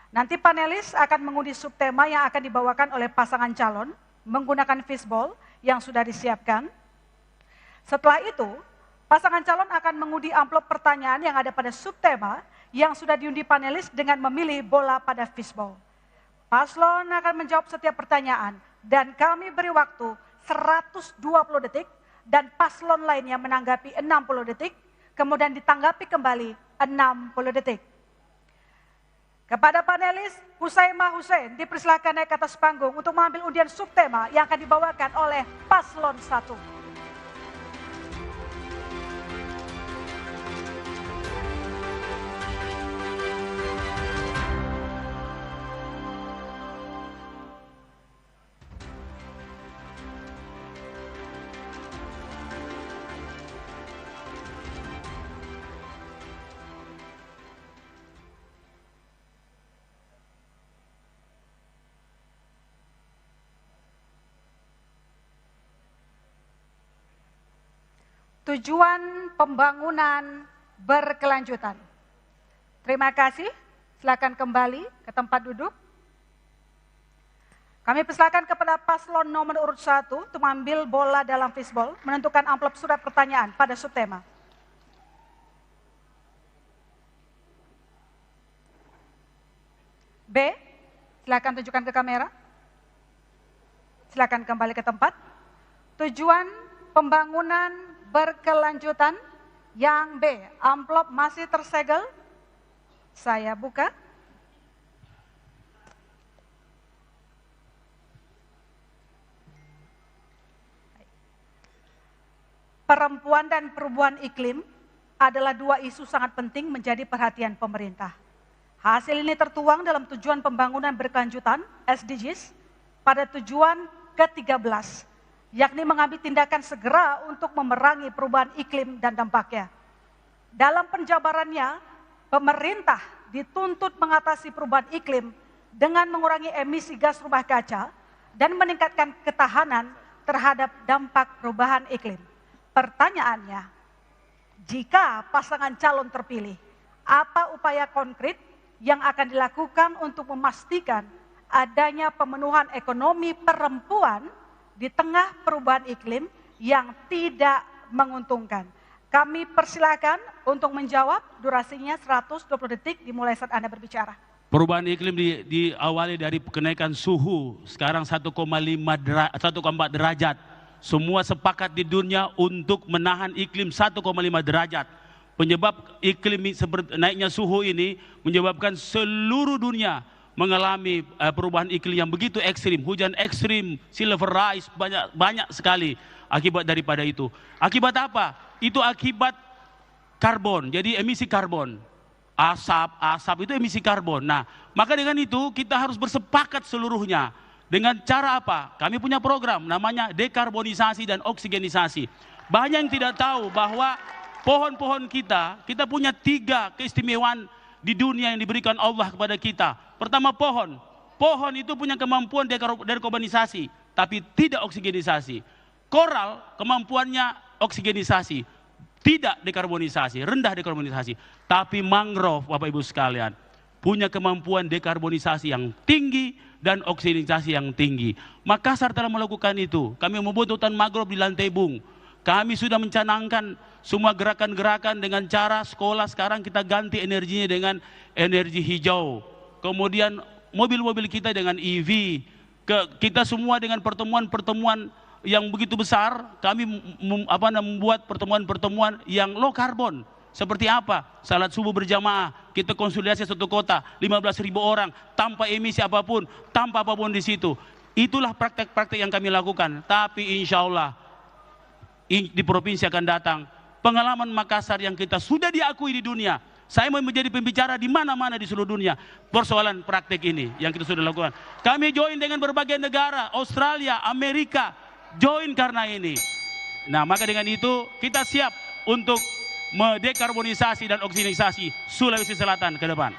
Nanti panelis akan mengundi subtema yang akan dibawakan oleh pasangan calon menggunakan fishbowl yang sudah disiapkan. Setelah itu, pasangan calon akan mengundi amplop pertanyaan yang ada pada subtema yang sudah diundi panelis dengan memilih bola pada fishbowl. Paslon akan menjawab setiap pertanyaan dan kami beri waktu 120 detik dan paslon lainnya menanggapi 60 detik, kemudian ditanggapi kembali 60 detik. Kepada panelis, Husaimah Hussein dipersilakan naik ke atas panggung untuk mengambil undian subtema yang akan dibawakan oleh paslon 1. Tujuan pembangunan berkelanjutan. Terima kasih, silakan kembali ke tempat duduk. Kami persilakan kepada paslon nomor urut 1 untuk mengambil bola dalam fishbowl, menentukan amplop surat pertanyaan pada subtema. B, silakan tunjukkan ke kamera. Silakan kembali ke tempat. Tujuan pembangunan berkelanjutan yang B, amplop masih tersegel. Saya buka. Perempuan dan perubahan iklim adalah 2 isu sangat penting menjadi perhatian pemerintah. Hasil ini tertuang dalam tujuan pembangunan berkelanjutan SDGs pada tujuan ke-13. Yakni mengambil tindakan segera untuk memerangi perubahan iklim dan dampaknya. Dalam penjabarannya, pemerintah dituntut mengatasi perubahan iklim dengan mengurangi emisi gas rumah kaca dan meningkatkan ketahanan terhadap dampak perubahan iklim. Pertanyaannya, jika pasangan calon terpilih, apa upaya konkret yang akan dilakukan untuk memastikan adanya pemenuhan ekonomi perempuan di tengah perubahan iklim yang tidak menguntungkan? Kami persilakan untuk menjawab, durasinya 120 detik dimulai saat Anda berbicara. Perubahan iklim diawali dari kenaikan suhu, sekarang 1,4 derajat. Semua sepakat di dunia untuk menahan iklim 1,5 derajat. Penyebab iklim naiknya suhu ini menyebabkan seluruh dunia mengalami perubahan iklim yang begitu ekstrim, hujan ekstrim, sea level rise, banyak sekali akibat daripada itu. Akibat apa? Itu akibat karbon, jadi emisi karbon. Asap itu emisi karbon. Nah, maka dengan itu kita harus bersepakat seluruhnya. Dengan cara apa? Kami punya program namanya dekarbonisasi dan oksigenisasi. Banyak yang tidak tahu bahwa pohon-pohon kita punya 3 keistimewaan di dunia yang diberikan Allah kepada kita. Pertama, pohon. Pohon itu punya kemampuan dekarbonisasi, tapi tidak oksigenisasi. Koral kemampuannya oksigenisasi, tidak dekarbonisasi, rendah dekarbonisasi. Tapi mangrove, Bapak Ibu sekalian, punya kemampuan dekarbonisasi yang tinggi dan oksigenisasi yang tinggi. Makassar telah melakukan itu. Kami membuat hutan mangrove di Lantai Bung. Kami sudah mencanangkan semua gerakan-gerakan dengan cara sekolah sekarang kita ganti energinya dengan energi hijau. Kemudian mobil-mobil kita dengan EV. Kita semua dengan pertemuan-pertemuan yang begitu besar, kami membuat pertemuan-pertemuan yang low carbon. Seperti apa? Salat subuh berjamaah, kita konsolidasi satu kota, 15.000 orang, tanpa emisi apapun, tanpa apapun di situ. Itulah praktek-praktek yang kami lakukan. Tapi insya Allah di provinsi akan datang pengalaman Makassar yang kita sudah diakui di dunia. Saya mau menjadi pembicara di mana-mana di seluruh dunia persoalan praktek ini yang kita sudah lakukan. Kami join dengan berbagai negara, Australia, Amerika, join karena ini. Nah, maka dengan itu kita siap untuk mendekarbonisasi dan oksigenisasi Sulawesi Selatan ke depan.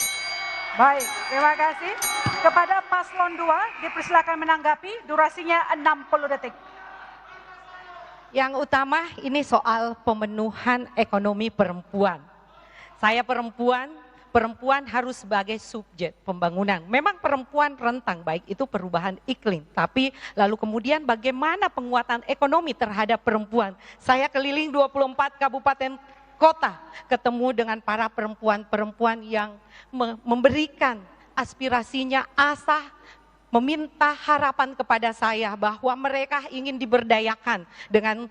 Baik, terima kasih. Kepada paslon 2 dipersilakan menanggapi, durasinya 60 detik. Yang utama ini soal pemenuhan ekonomi perempuan. Saya perempuan harus sebagai subjek pembangunan. Memang perempuan rentang, baik itu perubahan iklim. Tapi lalu kemudian bagaimana penguatan ekonomi terhadap perempuan. Saya keliling 24 kabupaten kota, ketemu dengan para perempuan-perempuan yang memberikan aspirasinya, asa, meminta harapan kepada saya bahwa mereka ingin diberdayakan dengan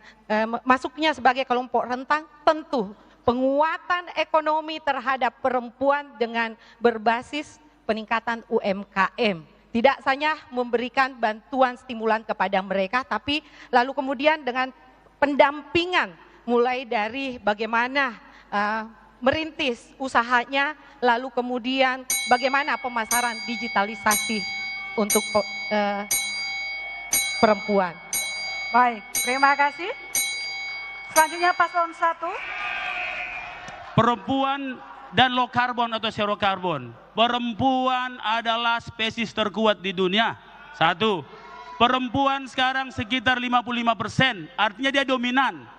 masuknya sebagai kelompok rentang. Tentu penguatan ekonomi terhadap perempuan dengan berbasis peningkatan UMKM. Tidak hanya memberikan bantuan stimulan kepada mereka, tapi lalu kemudian dengan pendampingan mulai dari bagaimana merintis usahanya, lalu kemudian bagaimana pemasaran digitalisasi untuk perempuan. Baik, terima kasih. Selanjutnya paslon 1. Perempuan dan low carbon atau zero carbon. Perempuan adalah spesies terkuat di dunia. 1. Perempuan sekarang sekitar 55%, artinya dia dominan.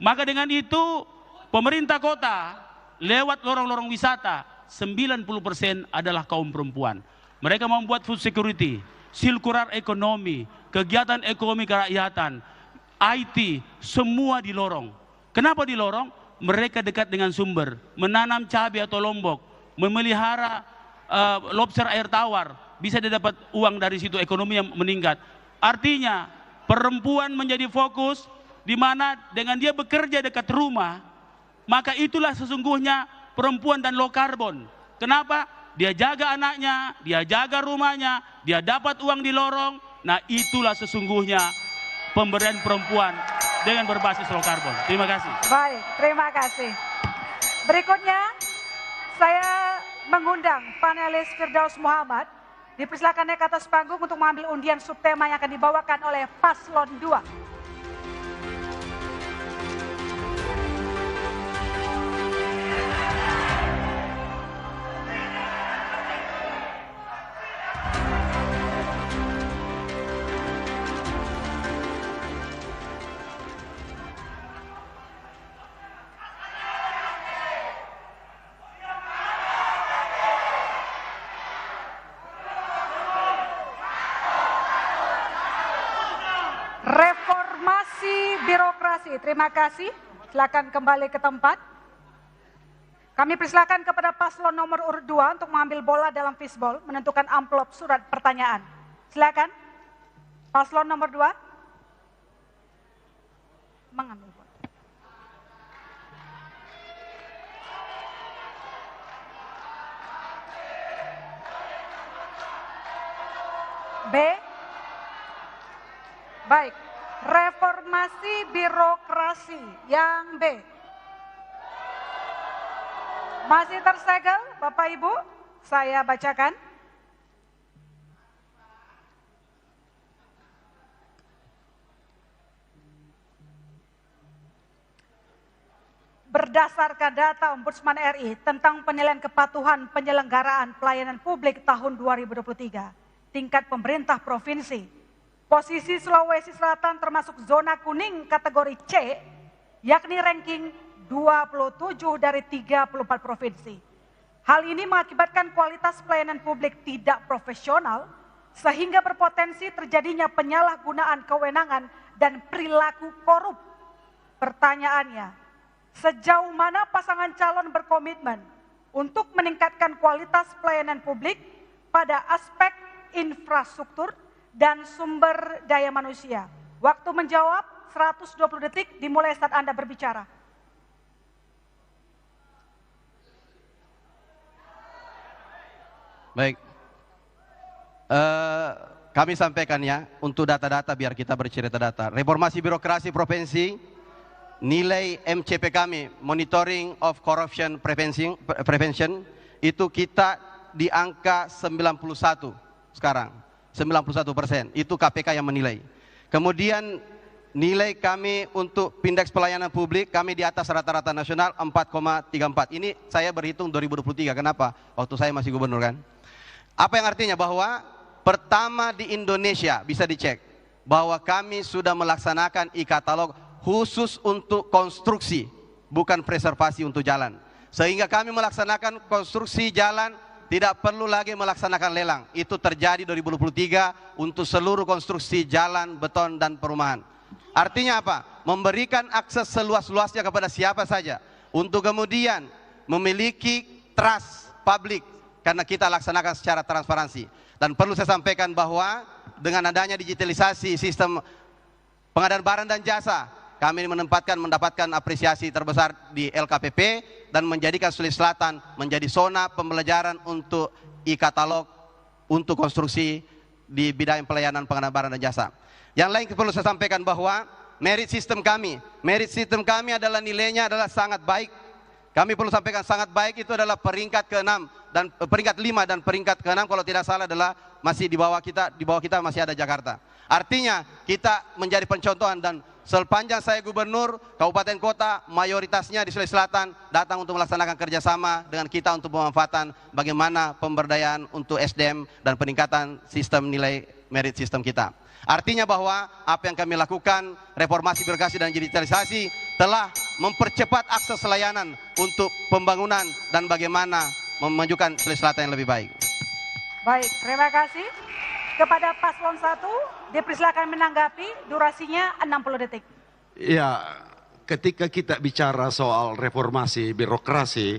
Maka dengan itu pemerintah kota lewat lorong-lorong wisata 90% adalah kaum perempuan. Mereka membuat food security, sirkular ekonomi, kegiatan ekonomi kerakyatan, IT, semua di lorong. Kenapa di lorong? Mereka dekat dengan sumber, menanam cabai atau lombok, memelihara lobster air tawar, bisa didapat uang dari situ, ekonomi yang meningkat. Artinya perempuan menjadi fokus, di mana dengan dia bekerja dekat rumah, maka itulah sesungguhnya perempuan dan low carbon. Kenapa? Dia jaga anaknya, dia jaga rumahnya, dia dapat uang di lorong. Nah, itulah sesungguhnya pemberdayaan perempuan dengan berbasis low carbon. Terima kasih. Baik, terima kasih. Berikutnya saya mengundang panelis Firdaus Muhammad. Dipersilakan naik ke atas panggung untuk mengambil undian subtema yang akan dibawakan oleh paslon 2. Reformasi birokrasi. Terima kasih. Silakan kembali ke tempat. Kami persilakan kepada paslon nomor urut 2 untuk mengambil bola dalam fishbowl, menentukan amplop surat pertanyaan. Silakan. Paslon nomor 2. Mengambil bola. B. Baik, reformasi birokrasi yang B. Masih tersegel Bapak Ibu, saya bacakan. Berdasarkan data Ombudsman RI tentang penilaian kepatuhan penyelenggaraan pelayanan publik tahun 2023, tingkat pemerintah provinsi, posisi Sulawesi Selatan termasuk zona kuning kategori C, yakni ranking 27 dari 34 provinsi. Hal ini mengakibatkan kualitas pelayanan publik tidak profesional, sehingga berpotensi terjadinya penyalahgunaan kewenangan dan perilaku korup. Pertanyaannya, sejauh mana pasangan calon berkomitmen untuk meningkatkan kualitas pelayanan publik pada aspek infrastruktur dan sumber daya manusia? Waktu menjawab 120 detik dimulai saat Anda berbicara. Baik, kami sampaikan ya untuk data-data biar kita bercerita data. Reformasi birokrasi provinsi, nilai MCP kami, Monitoring of Corruption Prevention, itu kita di angka 91 sekarang. 91%, itu KPK yang menilai. Kemudian nilai kami untuk indeks pelayanan publik kami di atas rata-rata nasional 4,34. Ini saya berhitung 2023. Kenapa? Waktu saya masih gubernur kan. Apa yang artinya bahwa pertama di Indonesia bisa dicek bahwa kami sudah melaksanakan e-katalog khusus untuk konstruksi, bukan preservasi untuk jalan. Sehingga kami melaksanakan konstruksi jalan tidak perlu lagi melaksanakan lelang. Itu terjadi 2023 untuk seluruh konstruksi jalan, beton dan perumahan. Artinya apa? Memberikan akses seluas-luasnya kepada siapa saja untuk kemudian memiliki trust publik karena kita laksanakan secara transparansi. Dan perlu saya sampaikan bahwa dengan adanya digitalisasi sistem pengadaan barang dan jasa, kami mendapatkan apresiasi terbesar di LKPP dan menjadikan Sulawesi Selatan menjadi zona pembelajaran untuk e-katalog untuk konstruksi di bidang pelayanan pengadaan barang dan jasa. Yang lain perlu saya sampaikan bahwa merit system kami adalah nilainya adalah sangat baik. Kami perlu sampaikan sangat baik itu adalah peringkat ke-6 dan peringkat 5 dan peringkat ke-6 kalau tidak salah adalah masih di bawah kita masih ada Jakarta. Artinya kita menjadi pencontohan dan sepanjang saya gubernur, kabupaten kota mayoritasnya di Sulawesi Selatan datang untuk melaksanakan kerjasama dengan kita untuk pemanfaatan bagaimana pemberdayaan untuk SDM dan peningkatan sistem nilai merit sistem kita. Artinya bahwa apa yang kami lakukan, reformasi birokrasi dan digitalisasi telah mempercepat akses layanan untuk pembangunan dan bagaimana memajukan Sulawesi Selatan yang lebih baik. Baik, terima kasih. Kepada Paslon 1, dipersilakan menanggapi, durasinya 60 detik. Ya, ketika kita bicara soal reformasi birokrasi,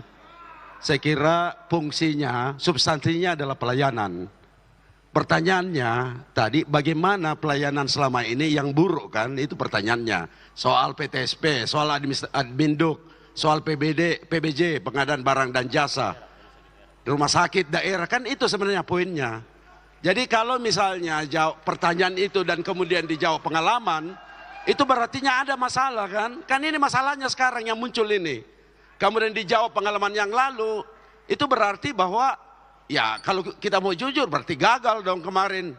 saya kira fungsinya, substansinya adalah pelayanan. Pertanyaannya tadi bagaimana pelayanan selama ini yang buruk kan, itu pertanyaannya. Soal PTSP, soal Adminduk, soal PBJ, pengadaan barang dan jasa, rumah sakit daerah, kan itu sebenarnya poinnya. Jadi kalau misalnya jawab pertanyaan itu dan kemudian dijawab pengalaman, itu berartinya ada masalah kan? Kan ini masalahnya sekarang yang muncul ini. Kemudian dijawab pengalaman yang lalu, itu berarti bahwa ya kalau kita mau jujur berarti gagal dong kemarin.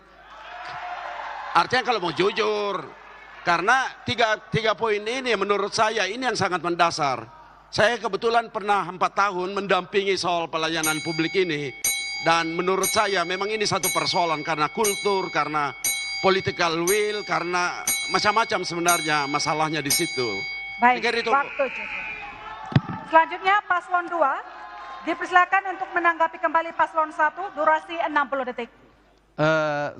Artinya kalau mau jujur, karena tiga poin ini menurut saya ini yang sangat mendasar. Saya kebetulan pernah 4 tahun mendampingi soal pelayanan publik ini. Dan menurut saya memang ini satu persoalan karena kultur, karena political will, karena macam-macam sebenarnya masalahnya di situ. Baik, waktu cukup. Selanjutnya Paslon 2, dipersilakan untuk menanggapi kembali Paslon 1, durasi 60 detik.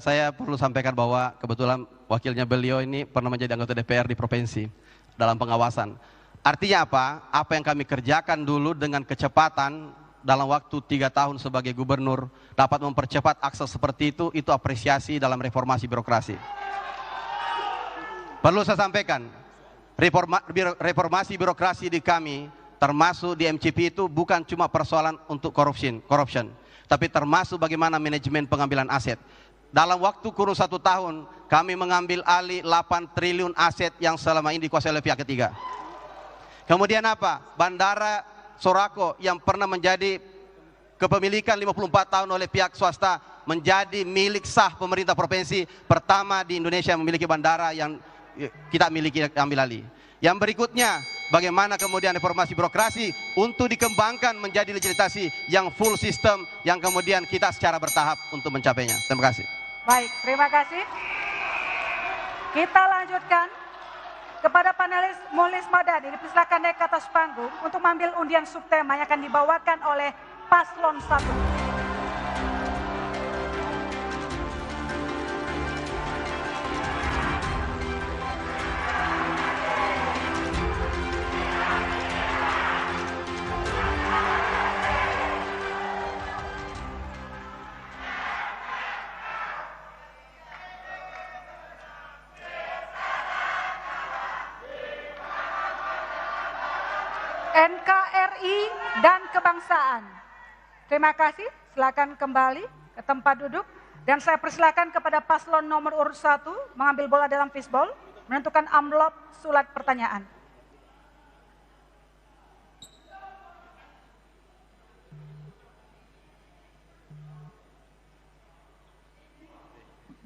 Saya perlu sampaikan bahwa kebetulan wakilnya beliau ini pernah menjadi anggota DPR di provinsi dalam pengawasan. Artinya apa? Apa yang kami kerjakan dulu dengan kecepatan dalam waktu 3 tahun sebagai gubernur dapat mempercepat akses seperti itu apresiasi dalam reformasi birokrasi. Perlu saya sampaikan, reformasi birokrasi di kami termasuk di MCP itu bukan cuma persoalan untuk corruption, tapi termasuk bagaimana manajemen pengambilan aset. Dalam waktu kurun 1 tahun kami mengambil alih 8 triliun aset yang selama ini dikuasai oleh pihak ketiga. Kemudian apa? Bandara Sorako yang pernah menjadi kepemilikan 54 tahun oleh pihak swasta menjadi milik sah pemerintah provinsi pertama di Indonesia memiliki bandara yang kita miliki ambil alih. Yang berikutnya, bagaimana kemudian reformasi birokrasi untuk dikembangkan menjadi legislasi yang full system yang kemudian kita secara bertahap untuk mencapainya. Terima kasih. Baik, terima kasih. Kita lanjutkan. Kepada panelis Mulis Madani, dipersilakan naik ke atas panggung untuk mengambil undian subtema yang akan dibawakan oleh Paslon 1. NKRI dan kebangsaan. Terima kasih, silakan kembali ke tempat duduk. Dan saya persilakan kepada paslon nomor urut 1 mengambil bola dalam fishball, menentukan amplop surat pertanyaan.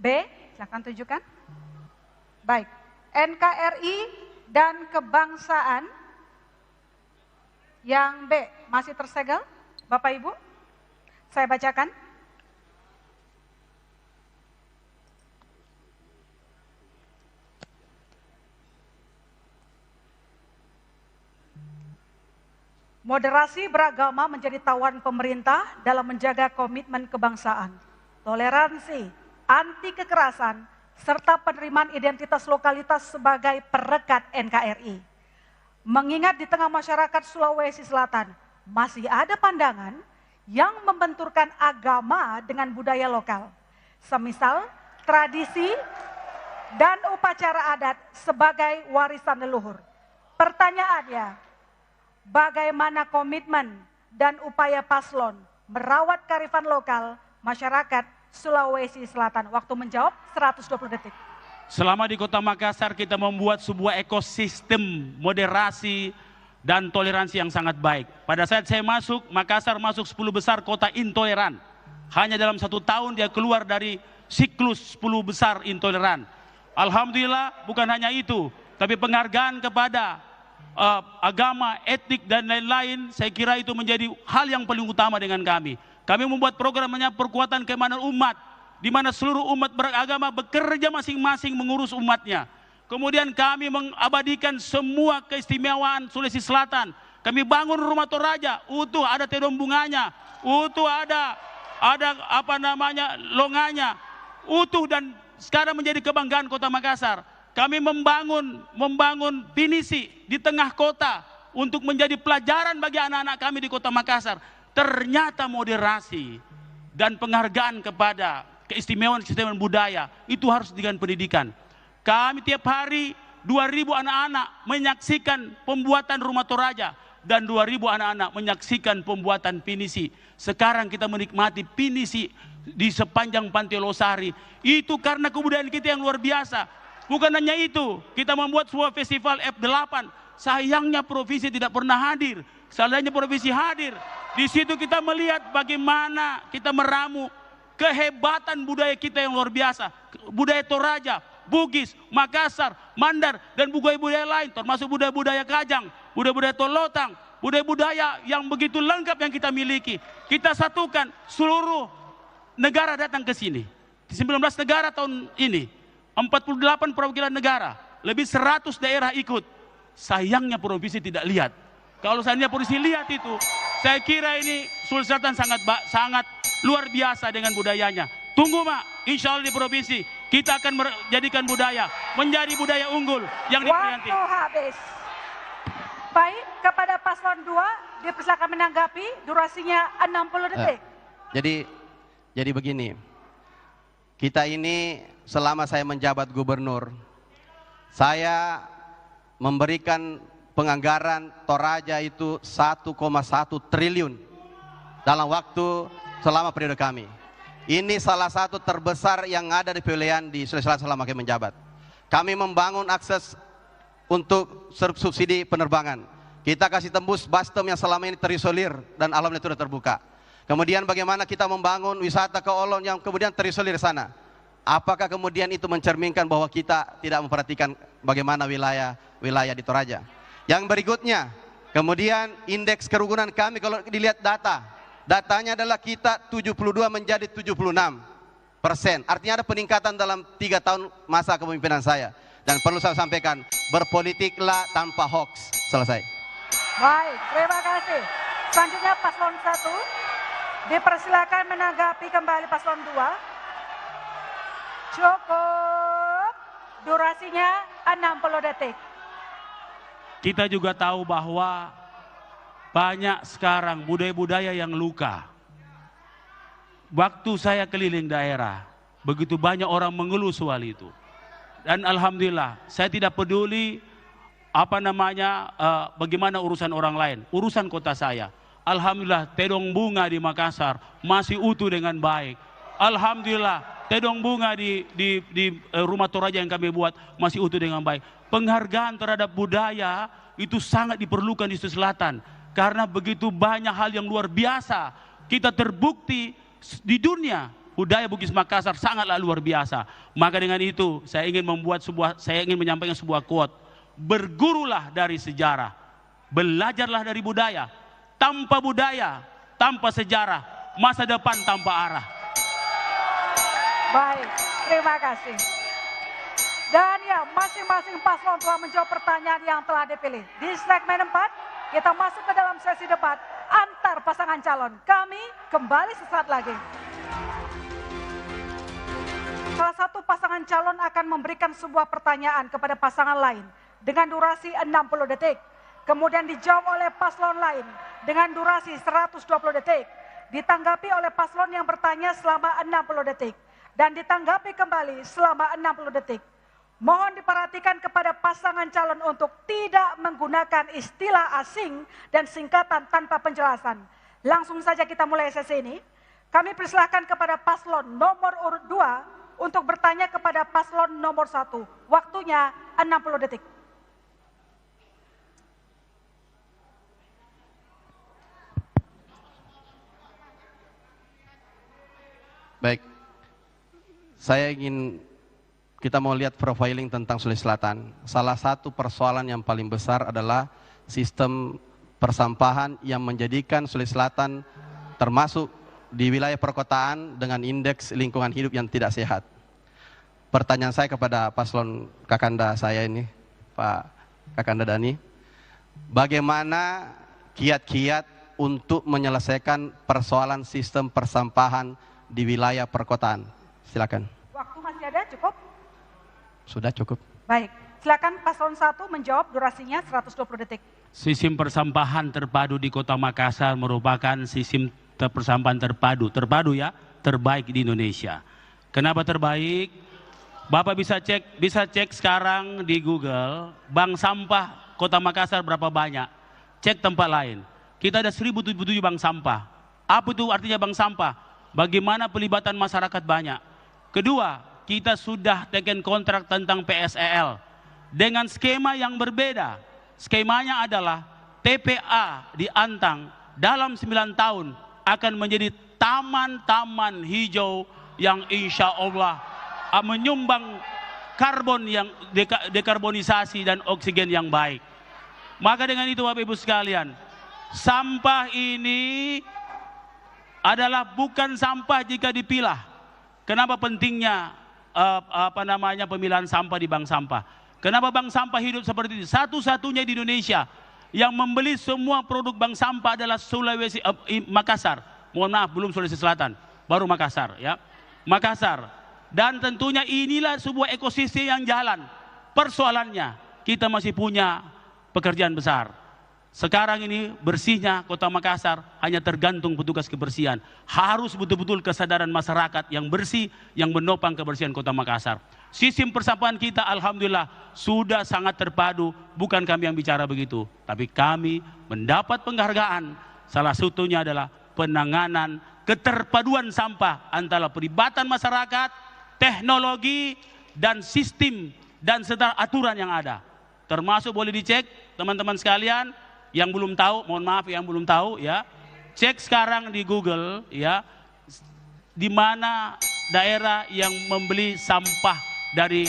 B, silakan tunjukkan. Baik, NKRI dan kebangsaan. Yang B masih tersegel, Bapak Ibu. Saya bacakan. Moderasi beragama menjadi tawaran pemerintah dalam menjaga komitmen kebangsaan, toleransi, anti kekerasan, serta penerimaan identitas lokalitas sebagai perekat NKRI. Mengingat di tengah masyarakat Sulawesi Selatan masih ada pandangan yang membenturkan agama dengan budaya lokal, semisal tradisi dan upacara adat sebagai warisan leluhur. Pertanyaannya, bagaimana komitmen dan upaya paslon merawat kearifan lokal masyarakat Sulawesi Selatan? Waktu menjawab 120 detik. Selama di Kota Makassar kita membuat sebuah ekosistem moderasi dan toleransi yang sangat baik. Pada saat saya masuk, Makassar masuk 10 besar kota intoleran. Hanya dalam 1 tahun dia keluar dari siklus 10 besar intoleran. Alhamdulillah bukan hanya itu, tapi penghargaan kepada agama, etnik dan lain-lain, saya kira itu menjadi hal yang paling utama dengan kami. Kami membuat programnya perkuatan keimanan umat, di mana seluruh umat beragama bekerja masing-masing mengurus umatnya. Kemudian kami mengabadikan semua keistimewaan Sulawesi Selatan. Kami bangun rumah Toraja, utuh ada tedong bunganya, utuh ada longanya, utuh dan sekarang menjadi kebanggaan Kota Makassar. Kami membangun pinisi di tengah kota untuk menjadi pelajaran bagi anak-anak kami di Kota Makassar. Ternyata moderasi dan penghargaan kepada keistimewaan budaya itu harus dengan pendidikan. Kami tiap hari 2.000 anak-anak menyaksikan pembuatan rumah Toraja dan 2.000 anak-anak menyaksikan pembuatan pinisi. Sekarang kita menikmati pinisi di sepanjang Pantai Losari. Itu karena kebudayaan kita yang luar biasa. Bukan hanya itu, kita membuat sebuah festival F8. Sayangnya provinsi tidak pernah hadir. Seandainya provinsi hadir, di situ kita melihat bagaimana kita meramu kehebatan budaya kita yang luar biasa. Budaya Toraja, Bugis, Makassar, Mandar, dan budaya-budaya lain, termasuk budaya-budaya Kajang, budaya-budaya Tolotang, budaya-budaya yang begitu lengkap yang kita miliki. Kita satukan, seluruh negara datang ke sini. 19 negara tahun ini, 48 perwakilan negara, lebih 100 daerah ikut. Sayangnya provinsi tidak lihat. Kalau seandainya provinsi lihat itu, saya kira ini Sulawesi Selatan sangat luar biasa dengan budayanya. Tunggu Mak, insya Allah di provinsi kita akan menjadikan budaya menjadi budaya unggul yang diperingati. Waktu habis. Baik, kepada paslon 2 dipersilakan menanggapi, durasinya 60 detik. Jadi begini, kita ini selama saya menjabat gubernur, saya memberikan penganggaran Toraja itu 1,1 triliun dalam waktu selama periode kami. Ini salah satu terbesar yang ada di pilihan di Sulawesi Selatan selama kami menjabat. Kami membangun akses untuk subsidi penerbangan. Kita kasih tembus Bastem yang selama ini terisolir dan alhamdulillah itu sudah terbuka. Kemudian bagaimana kita membangun wisata ke Olon yang kemudian terisolir di sana. Apakah kemudian itu mencerminkan bahwa kita tidak memperhatikan bagaimana wilayah di Toraja? Yang berikutnya, kemudian indeks kerukunan kami kalau dilihat datanya adalah kita 72 menjadi 76%. Artinya ada peningkatan dalam 3 tahun masa kepemimpinan saya. Dan perlu saya sampaikan, berpolitiklah tanpa hoax. Selesai. Baik, terima kasih. Selanjutnya paslon 1, dipersilakan menanggapi kembali paslon 2. Cukup, durasinya 60 detik. Kita juga tahu bahwa banyak sekarang budaya-budaya yang luka. Waktu saya keliling daerah, begitu banyak orang mengeluh soal itu. Dan alhamdulillah, saya tidak peduli bagaimana urusan orang lain, urusan kota saya. Alhamdulillah, tedong bunga di Makassar masih utuh dengan baik. Alhamdulillah, tedong bunga di rumah Toraja yang kami buat masih utuh dengan baik. Penghargaan terhadap budaya itu sangat diperlukan di Sulawesi Selatan. Karena begitu banyak hal yang luar biasa. Kita terbukti di dunia budaya Bugis Makassar sangatlah luar biasa. Maka dengan itu saya ingin menyampaikan sebuah quote. Bergurulah dari sejarah, belajarlah dari budaya. Tanpa budaya, tanpa sejarah, masa depan tanpa arah. Baik, terima kasih. Dan ya, masing-masing paslon telah menjawab pertanyaan yang telah dipilih. Di segmen 4, kita masuk ke dalam sesi debat antar pasangan calon. Kami kembali sesaat lagi. Salah satu pasangan calon akan memberikan sebuah pertanyaan kepada pasangan lain dengan durasi 60 detik. Kemudian dijawab oleh paslon lain dengan durasi 120 detik. Ditanggapi oleh paslon yang bertanya selama 60 detik. Dan ditanggapi kembali selama 60 detik. Mohon diperhatikan kepada pasangan calon untuk tidak menggunakan istilah asing dan singkatan tanpa penjelasan. Langsung saja kita mulai sesi ini. Kami persilahkan kepada paslon nomor urut 2 untuk bertanya kepada paslon nomor 1. Waktunya 60 detik. Baik, kita mau lihat profiling tentang Sulawesi Selatan. Salah satu persoalan yang paling besar adalah sistem persampahan yang menjadikan Sulawesi Selatan termasuk di wilayah perkotaan dengan indeks lingkungan hidup yang tidak sehat. Pertanyaan saya kepada paslon Kakanda saya ini, Pak Kakanda Dhani, bagaimana kiat-kiat untuk menyelesaikan persoalan sistem persampahan di wilayah perkotaan? Silakan. Waktu masih ada, cukup? Sudah cukup. Baik, silakan paslon 1 menjawab, durasinya 120 detik. Sistem persampahan terpadu di Kota Makassar merupakan sistem persampahan terpadu ya, terbaik di Indonesia. Kenapa terbaik? Bapak bisa cek sekarang di Google, bank sampah Kota Makassar berapa banyak. Cek tempat lain. Kita ada 1077 bank sampah. Apa itu artinya bank sampah? Bagaimana pelibatan masyarakat banyak. Kedua, kita sudah taken kontrak tentang PSEL dengan skema yang berbeda. Skemanya adalah TPA di Antang dalam 9 tahun akan menjadi taman-taman hijau yang insya Allah menyumbang karbon yang dekarbonisasi dan oksigen yang baik. Maka dengan itu Bapak Ibu sekalian, sampah ini adalah bukan sampah jika dipilah. Kenapa pentingnya pemilahan sampah di bank sampah? Kenapa bank sampah hidup seperti ini? Satu-satunya di Indonesia yang membeli semua produk bank sampah adalah Makassar. Mohon maaf, belum Sulawesi Selatan, baru Makassar ya. Makassar. Dan tentunya inilah sebuah ekosistem yang jalan. Persoalannya kita masih punya pekerjaan besar. Sekarang ini bersihnya Kota Makassar hanya tergantung petugas kebersihan. Harus betul-betul kesadaran masyarakat yang bersih, yang menopang kebersihan Kota Makassar. Sistem persampahan kita alhamdulillah sudah sangat terpadu. Bukan kami yang bicara begitu, tapi kami mendapat penghargaan. Salah satunya adalah penanganan keterpaduan sampah antara pelibatan masyarakat, teknologi, dan sistem dan serta aturan yang ada. Termasuk boleh dicek teman-teman sekalian. Yang belum tahu, mohon maaf yang belum tahu ya, cek sekarang di Google ya, di mana daerah yang membeli sampah dari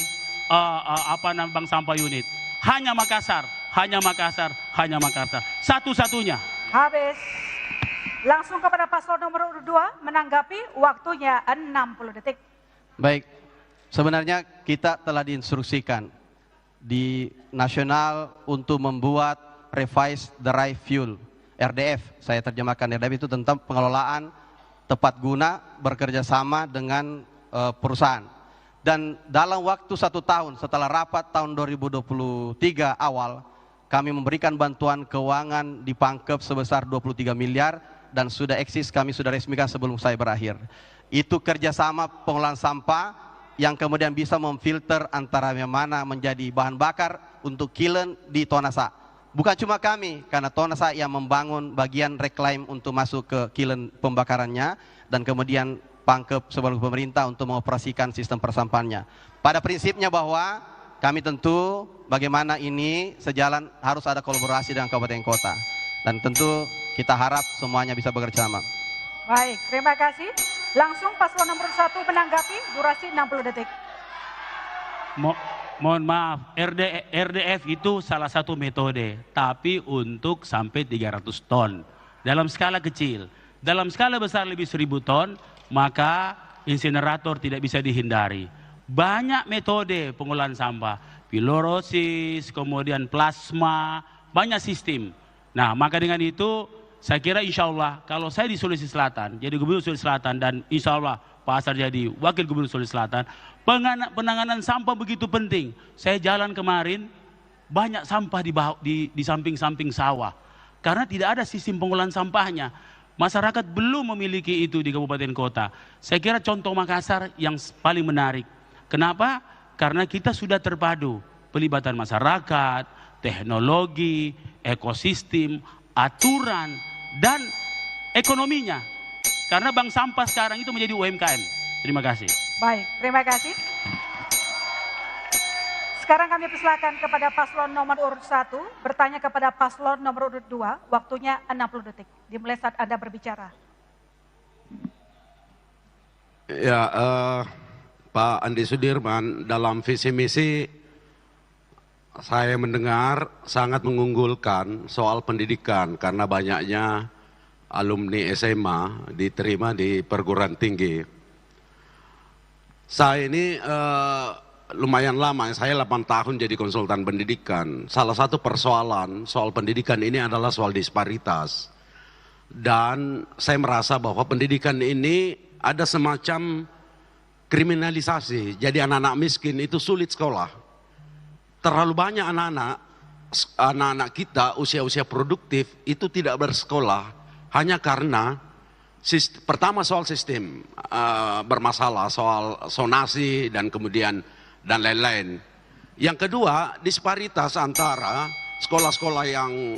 bank sampah unit. Hanya Makassar, hanya Makassar, hanya Makassar. Satu-satunya. Habis. Langsung kepada paslon nomor 2 menanggapi, waktunya 60 detik. Baik, sebenarnya kita telah diinstruksikan di nasional untuk membuat Revised Derived Fuel, RDF, saya terjemahkan RDF itu tentang pengelolaan tepat guna bekerja sama dengan perusahaan. Dan dalam waktu 1 tahun setelah rapat tahun 2023 awal, kami memberikan bantuan keuangan di Pangkep sebesar 23 miliar dan sudah eksis, kami sudah resmikan sebelum saya berakhir. Itu kerjasama pengelolaan sampah yang kemudian bisa memfilter antara yang mana menjadi bahan bakar untuk kilen di Tonasa. Bukan cuma kami, karena Tonasa yang membangun bagian reclaim untuk masuk ke kilen pembakarannya, dan kemudian Pangkep sebagai pemerintah untuk mengoperasikan sistem persampahannya. Pada prinsipnya bahwa kami tentu bagaimana ini sejalan, harus ada kolaborasi dengan kabupaten kota. Dan tentu kita harap semuanya bisa bekerja sama. Baik, terima kasih. Langsung paslon nomor 1 menanggapi, durasi 60 detik. Mohon maaf, RDF itu salah satu metode, tapi untuk sampai 300 ton. Dalam skala kecil, dalam skala besar lebih 1000 ton, maka insinerator tidak bisa dihindari. Banyak metode pengolahan sampah, pilorosis, kemudian plasma, banyak sistem. Nah, maka dengan itu saya kira insya Allah kalau saya di Sulawesi Selatan, jadi Gubernur Sulawesi Selatan, dan insya Allah Pak Asar jadi Wakil Gubernur Sulawesi Selatan, penanganan sampah begitu penting. Saya jalan kemarin, banyak sampah di samping-samping sawah. Karena tidak ada sistem pengolahan sampahnya. Masyarakat belum memiliki itu di kabupaten kota. Saya kira contoh Makassar yang paling menarik. Kenapa? Karena kita sudah terpadu. Pelibatan masyarakat, teknologi, ekosistem, aturan, dan ekonominya. Karena bank sampah sekarang itu menjadi UMKM. Terima kasih. Baik, terima kasih. Sekarang kami persilakan kepada paslon nomor urut 1 bertanya kepada paslon nomor urut 2, waktunya 60 detik. Dimulai saat Anda berbicara. Ya, Pak Andi Sudirman, dalam visi misi saya mendengar sangat mengunggulkan soal pendidikan karena banyaknya alumni SMA diterima di perguruan tinggi. Saya ini lumayan lama, saya 8 tahun jadi konsultan pendidikan. Salah satu persoalan soal pendidikan ini adalah soal disparitas. Dan saya merasa bahwa pendidikan ini ada semacam kriminalisasi. Jadi anak-anak miskin itu sulit sekolah. Terlalu banyak anak-anak kita usia-usia produktif itu tidak bersekolah hanya karena pertama soal sistem bermasalah, soal zonasi dan kemudian dan lain-lain. Yang kedua, disparitas antara sekolah-sekolah yang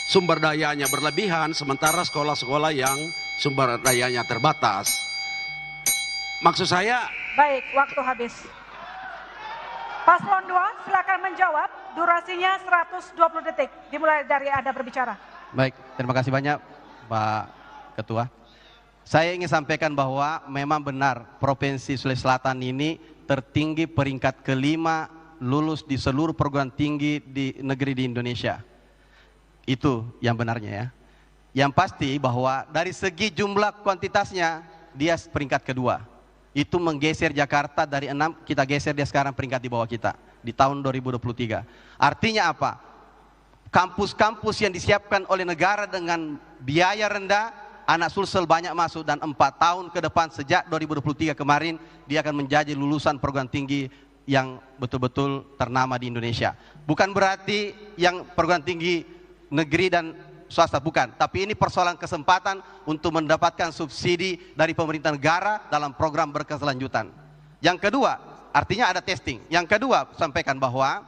sumber dayanya berlebihan, sementara sekolah-sekolah yang sumber dayanya terbatas. Maksud saya... Baik, waktu habis. Paslon 2, silakan menjawab. Durasinya 120 detik. Dimulai dari Anda berbicara. Baik, terima kasih banyak Pak Ketua. Saya ingin sampaikan bahwa memang benar Provinsi Sulawesi Selatan ini tertinggi peringkat kelima lulus di seluruh perguruan tinggi di negeri di Indonesia. Itu yang benarnya ya. Yang pasti bahwa dari segi jumlah kuantitasnya dia peringkat kedua. Itu menggeser Jakarta dari 6, kita geser dia sekarang peringkat di bawah kita di tahun 2023. Artinya apa? Kampus-kampus yang disiapkan oleh negara dengan biaya rendah, anak Sulsel banyak masuk, dan 4 tahun ke depan sejak 2023 kemarin dia akan menjadi lulusan perguruan tinggi yang betul-betul ternama di Indonesia. Bukan berarti yang perguruan tinggi negeri dan swasta, bukan, tapi ini persoalan kesempatan untuk mendapatkan subsidi dari pemerintah negara dalam program berkelanjutan. Yang kedua, artinya ada testing. Yang kedua, sampaikan bahwa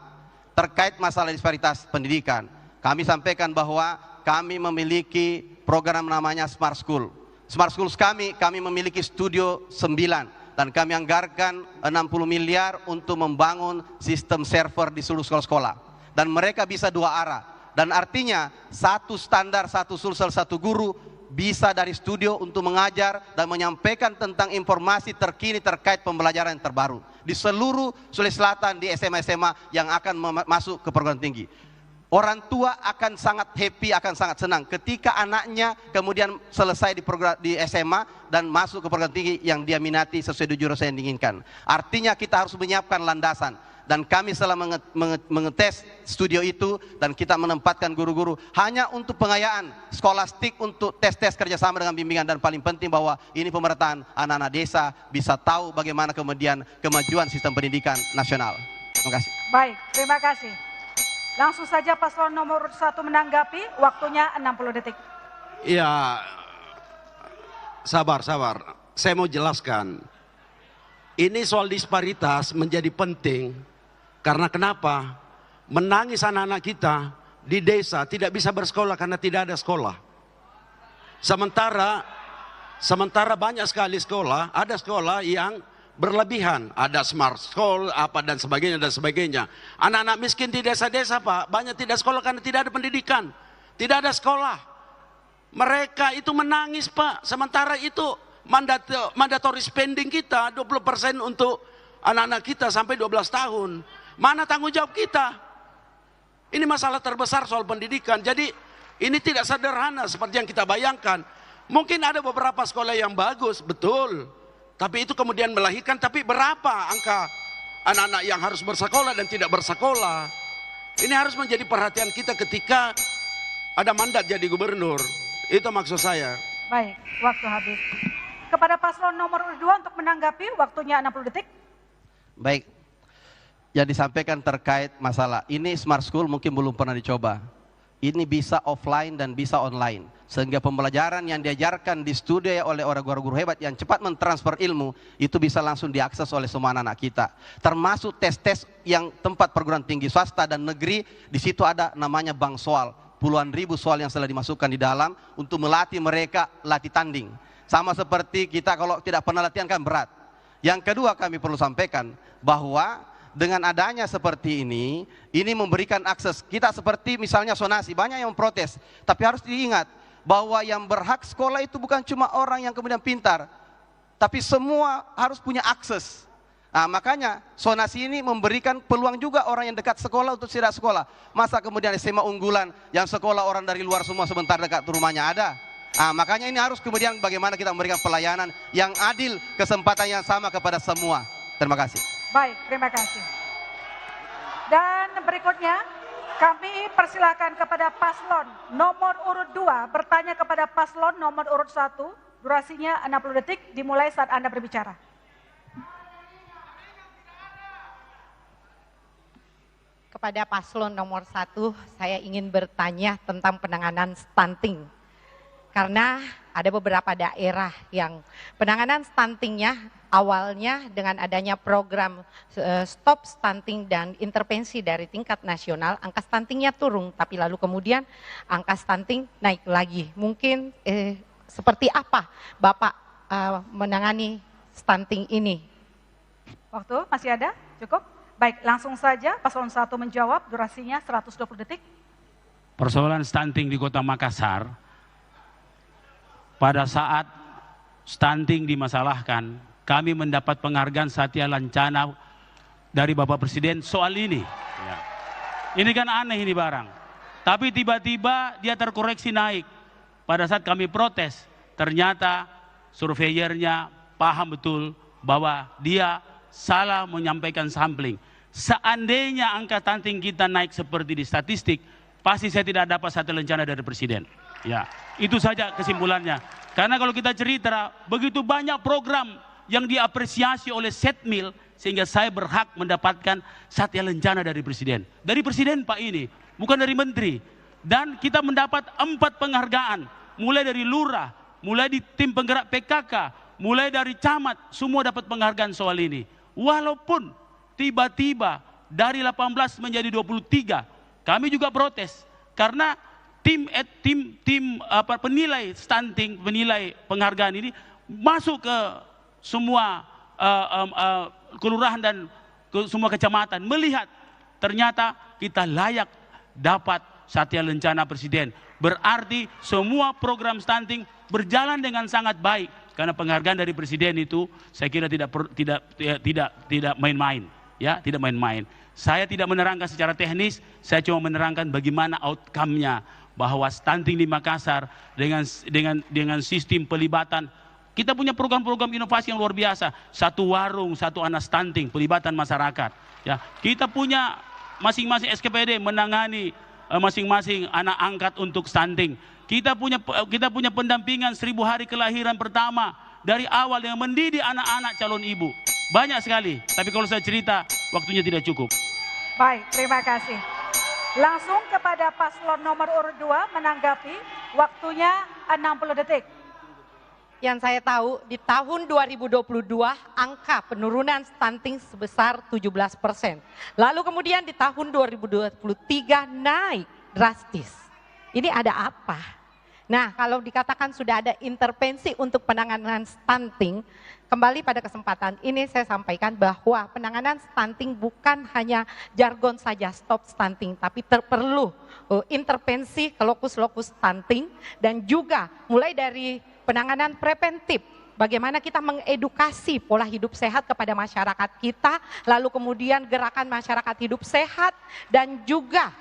terkait masalah disparitas pendidikan, kami sampaikan bahwa kami memiliki program namanya Smart School. Smart Schools kami memiliki studio 9 dan kami anggarkan 60 miliar untuk membangun sistem server di seluruh sekolah-sekolah. Dan mereka bisa 2 arah. Dan artinya satu standar, satu Sulsel, satu guru bisa dari studio untuk mengajar dan menyampaikan tentang informasi terkini terkait pembelajaran yang terbaru di seluruh Sulawesi Selatan, di SMA-SMA yang akan masuk ke perguruan tinggi. Orang tua akan sangat happy, akan sangat senang ketika anaknya kemudian selesai di SMA dan masuk ke perguruan tinggi yang dia minati sesuai jurusan yang diinginkan. Artinya kita harus menyiapkan landasan. Dan kami setelah mengetes studio itu dan kita menempatkan guru-guru hanya untuk pengayaan skolastik, untuk tes-tes kerjasama dengan bimbingan, dan paling penting bahwa ini pemerataan anak-anak desa bisa tahu bagaimana kemudian kemajuan sistem pendidikan nasional. Terima kasih. Baik, terima kasih. Langsung saja paslon nomor 1 menanggapi, waktunya 60 detik. Ya, sabar. Saya mau jelaskan. Ini soal disparitas menjadi penting. Karena kenapa? Menangis anak-anak kita di desa tidak bisa bersekolah karena tidak ada sekolah. Sementara banyak sekali sekolah, ada sekolah yang berlebihan. Ada smart school, apa dan sebagainya. Anak-anak miskin di desa-desa, Pak, banyak tidak sekolah karena tidak ada pendidikan. Tidak ada sekolah. Mereka itu menangis Pak, sementara itu mandatory spending kita 20% untuk anak-anak kita sampai 12 tahun. Mana tanggung jawab kita? Ini masalah terbesar soal pendidikan. Jadi ini tidak sederhana seperti yang kita bayangkan. Mungkin ada beberapa sekolah yang bagus, betul. Tapi itu kemudian melahirkan, tapi berapa angka anak-anak yang harus bersekolah dan tidak bersekolah? Ini harus menjadi perhatian kita ketika ada mandat jadi gubernur. Itu maksud saya. Baik, waktu habis. Kepada paslon nomor 2 untuk menanggapi, waktunya 60 detik. Baik, yang disampaikan terkait masalah ini smart school mungkin belum pernah dicoba. Ini bisa offline dan bisa online. Sehingga pembelajaran yang diajarkan di studio oleh orang guru-guru hebat yang cepat mentransfer ilmu, itu bisa langsung diakses oleh semua anak-anak kita. Termasuk tes-tes yang tempat perguruan tinggi swasta dan negeri, di situ ada namanya bank soal. Puluhan ribu soal yang telah dimasukkan di dalam untuk melatih mereka latih tanding. Sama seperti kita kalau tidak pernah latihan kan berat. Yang kedua kami perlu sampaikan bahwa dengan adanya seperti ini memberikan akses. Kita seperti misalnya sonasi, banyak yang protes. Tapi harus diingat bahwa yang berhak sekolah itu bukan cuma orang yang kemudian pintar. Tapi semua harus punya akses. Nah, makanya sonasi ini memberikan peluang juga orang yang dekat sekolah untuk tidak sekolah. Masa kemudian SMA unggulan yang sekolah orang dari luar semua sebentar dekat rumahnya ada. Nah, makanya ini harus kemudian bagaimana kita memberikan pelayanan yang adil, kesempatan yang sama kepada semua. Terima kasih. Baik, terima kasih. Dan berikutnya kami persilakan kepada paslon nomor urut 2 bertanya kepada paslon nomor urut 1. Durasinya 60 detik dimulai saat Anda berbicara. Kepada paslon nomor 1, saya ingin bertanya tentang penanganan stunting. Karena ada beberapa daerah yang penanganan stuntingnya awalnya dengan adanya program stop stunting dan intervensi dari tingkat nasional, angka stuntingnya turun, tapi lalu kemudian angka stunting naik lagi. Mungkin seperti apa Bapak menangani stunting ini? Waktu masih ada? Cukup? Baik, langsung saja paslon 1 menjawab, durasinya 120 detik. Persoalan stunting di Kota Makassar, pada saat stunting dimasalahkan, kami mendapat penghargaan Satya Lancana dari Bapak Presiden soal ini. Ya. Ini kan aneh ini barang. Tapi tiba-tiba dia terkoreksi naik. Pada saat kami protes, ternyata surveyernya paham betul bahwa dia salah menyampaikan sampling. Seandainya angka stunting kita naik seperti di statistik, pasti saya tidak dapat satu lencana dari Presiden. Ya, itu saja kesimpulannya. Karena kalau kita cerita, begitu banyak program yang diapresiasi oleh Setmil, sehingga saya berhak mendapatkan Satya Lencana dari Presiden. Dari Presiden Pak ini, bukan dari Menteri. Dan kita mendapat 4 penghargaan, mulai dari Lurah, mulai di tim penggerak PKK, mulai dari camat, semua dapat penghargaan soal ini. Walaupun tiba-tiba dari 18 menjadi 23, kami juga protes karena penilai stunting, penilai penghargaan ini masuk ke semua kelurahan dan ke semua kecamatan, melihat ternyata kita layak dapat Satya Lencana Presiden. Berarti semua program stunting berjalan dengan sangat baik. Karena penghargaan dari Presiden itu saya kira tidak main-main, ya, tidak main-main. Saya tidak menerangkan secara teknis, saya cuma menerangkan bagaimana outcome-nya, bahwa stunting di Makassar dengan sistem pelibatan. Kita punya program-program inovasi yang luar biasa. 1 warung, 1 anak stunting, pelibatan masyarakat. Ya, kita punya masing-masing SKPD menangani masing-masing anak angkat untuk stunting. Kita punya pendampingan 1000 hari kelahiran pertama dari awal yang mendidik anak-anak calon ibu. Banyak sekali, tapi kalau saya cerita waktunya tidak cukup. Baik, terima kasih. Langsung kepada paslon nomor urut 2 menanggapi, waktunya 60 detik. Yang saya tahu di tahun 2022 angka penurunan stunting sebesar 17%. Lalu kemudian di tahun 2023 naik drastis. Ini ada apa? Nah, kalau dikatakan sudah ada intervensi untuk penanganan stunting, kembali pada kesempatan ini saya sampaikan bahwa penanganan stunting bukan hanya jargon saja stop stunting, tapi perlu intervensi ke lokus-lokus stunting dan juga mulai dari penanganan preventif. Bagaimana kita mengedukasi pola hidup sehat kepada masyarakat kita, lalu kemudian gerakan masyarakat hidup sehat, dan juga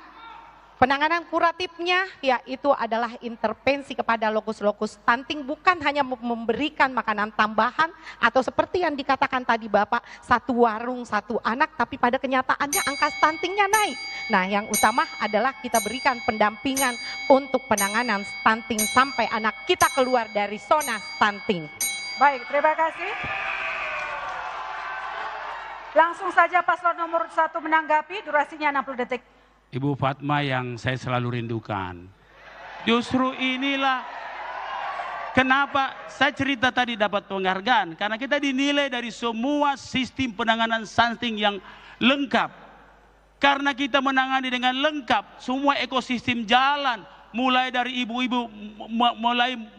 penanganan kuratifnya yaitu adalah intervensi kepada lokus-lokus stunting, bukan hanya memberikan makanan tambahan atau seperti yang dikatakan tadi Bapak, satu warung satu anak, tapi pada kenyataannya angka stuntingnya naik. Nah, yang utama adalah kita berikan pendampingan untuk penanganan stunting sampai anak kita keluar dari zona stunting. Baik, terima kasih. Langsung saja paslon nomor 1 menanggapi, durasinya 60 detik. Ibu Fatma yang saya selalu rindukan. Justru inilah kenapa saya cerita tadi dapat penghargaan. Karena kita dinilai dari semua sistem penanganan stunting yang lengkap. Karena kita menangani dengan lengkap, semua ekosistem jalan. Mulai dari ibu-ibu,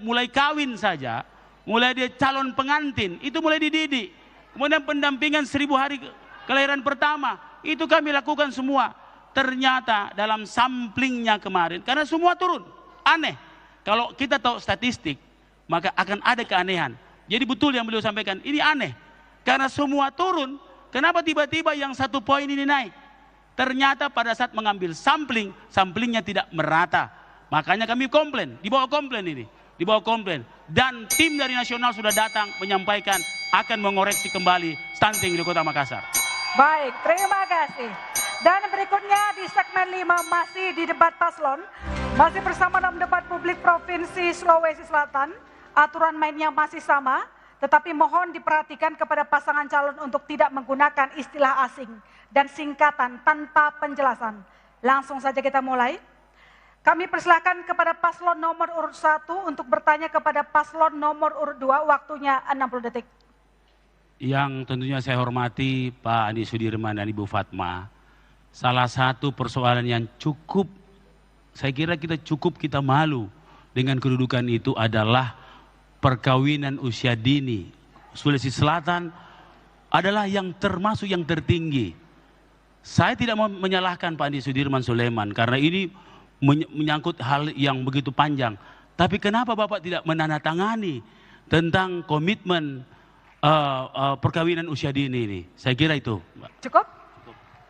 mulai kawin saja. Mulai dia calon pengantin, itu mulai dididik. Kemudian pendampingan 1000 hari kelahiran pertama, itu kami lakukan semua. Ternyata dalam samplingnya kemarin, karena semua turun, aneh. Kalau kita tahu statistik, maka akan ada keanehan. Jadi betul yang beliau sampaikan, ini aneh. Karena semua turun, kenapa tiba-tiba yang 1 poin ini naik? Ternyata pada saat mengambil sampling, samplingnya tidak merata. Makanya kami komplain, dibawa komplain ini. Dibawa komplain. Dan tim dari nasional sudah datang menyampaikan akan mengoreksi kembali stunting di Kota Makassar. Baik, terima kasih. Dan berikutnya di segmen 5 masih di debat paslon. Masih bersama dalam debat publik Provinsi Sulawesi Selatan. Aturan mainnya masih sama, tetapi mohon diperhatikan kepada pasangan calon untuk tidak menggunakan istilah asing dan singkatan tanpa penjelasan. Langsung saja kita mulai. Kami persilahkan kepada paslon nomor urut 1 untuk bertanya kepada paslon nomor urut 2, waktunya 60 detik. Yang tentunya saya hormati Pak Andi Sudirman dan Ibu Fatma. Salah satu persoalan yang saya kira kita malu dengan kedudukan itu adalah perkawinan usia dini. Sulawesi Selatan adalah yang termasuk yang tertinggi. Saya tidak mau menyalahkan Pak Andi Sudirman Sulaiman karena ini menyangkut hal yang begitu panjang. Tapi kenapa Bapak tidak menandatangani tentang komitmen perkawinan usia dini ini? Saya kira itu, Mbak. Cukup?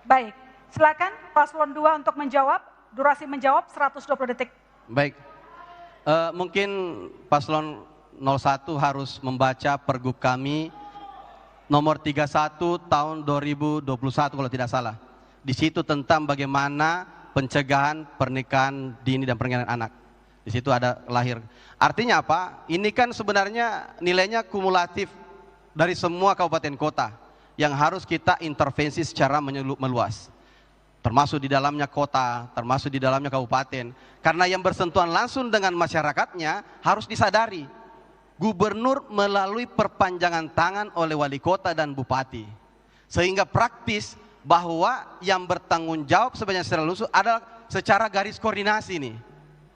Baik. Silakan paslon 2 untuk menjawab. Durasi menjawab 120 detik. Baik. Mungkin paslon 01 harus membaca pergub kami nomor 31 tahun 2021 kalau tidak salah. Di situ tentang bagaimana pencegahan pernikahan dini dan pernikahan anak. Di situ ada lahir. Artinya apa? Ini kan sebenarnya nilainya kumulatif dari semua kabupaten kota yang harus kita intervensi secara meluas. Termasuk di dalamnya kota, termasuk di dalamnya kabupaten. Karena yang bersentuhan langsung dengan masyarakatnya harus disadari. Gubernur melalui perpanjangan tangan oleh wali kota dan bupati. Sehingga praktis bahwa yang bertanggung jawab sebenarnya secara lusuh adalah secara garis koordinasi nih.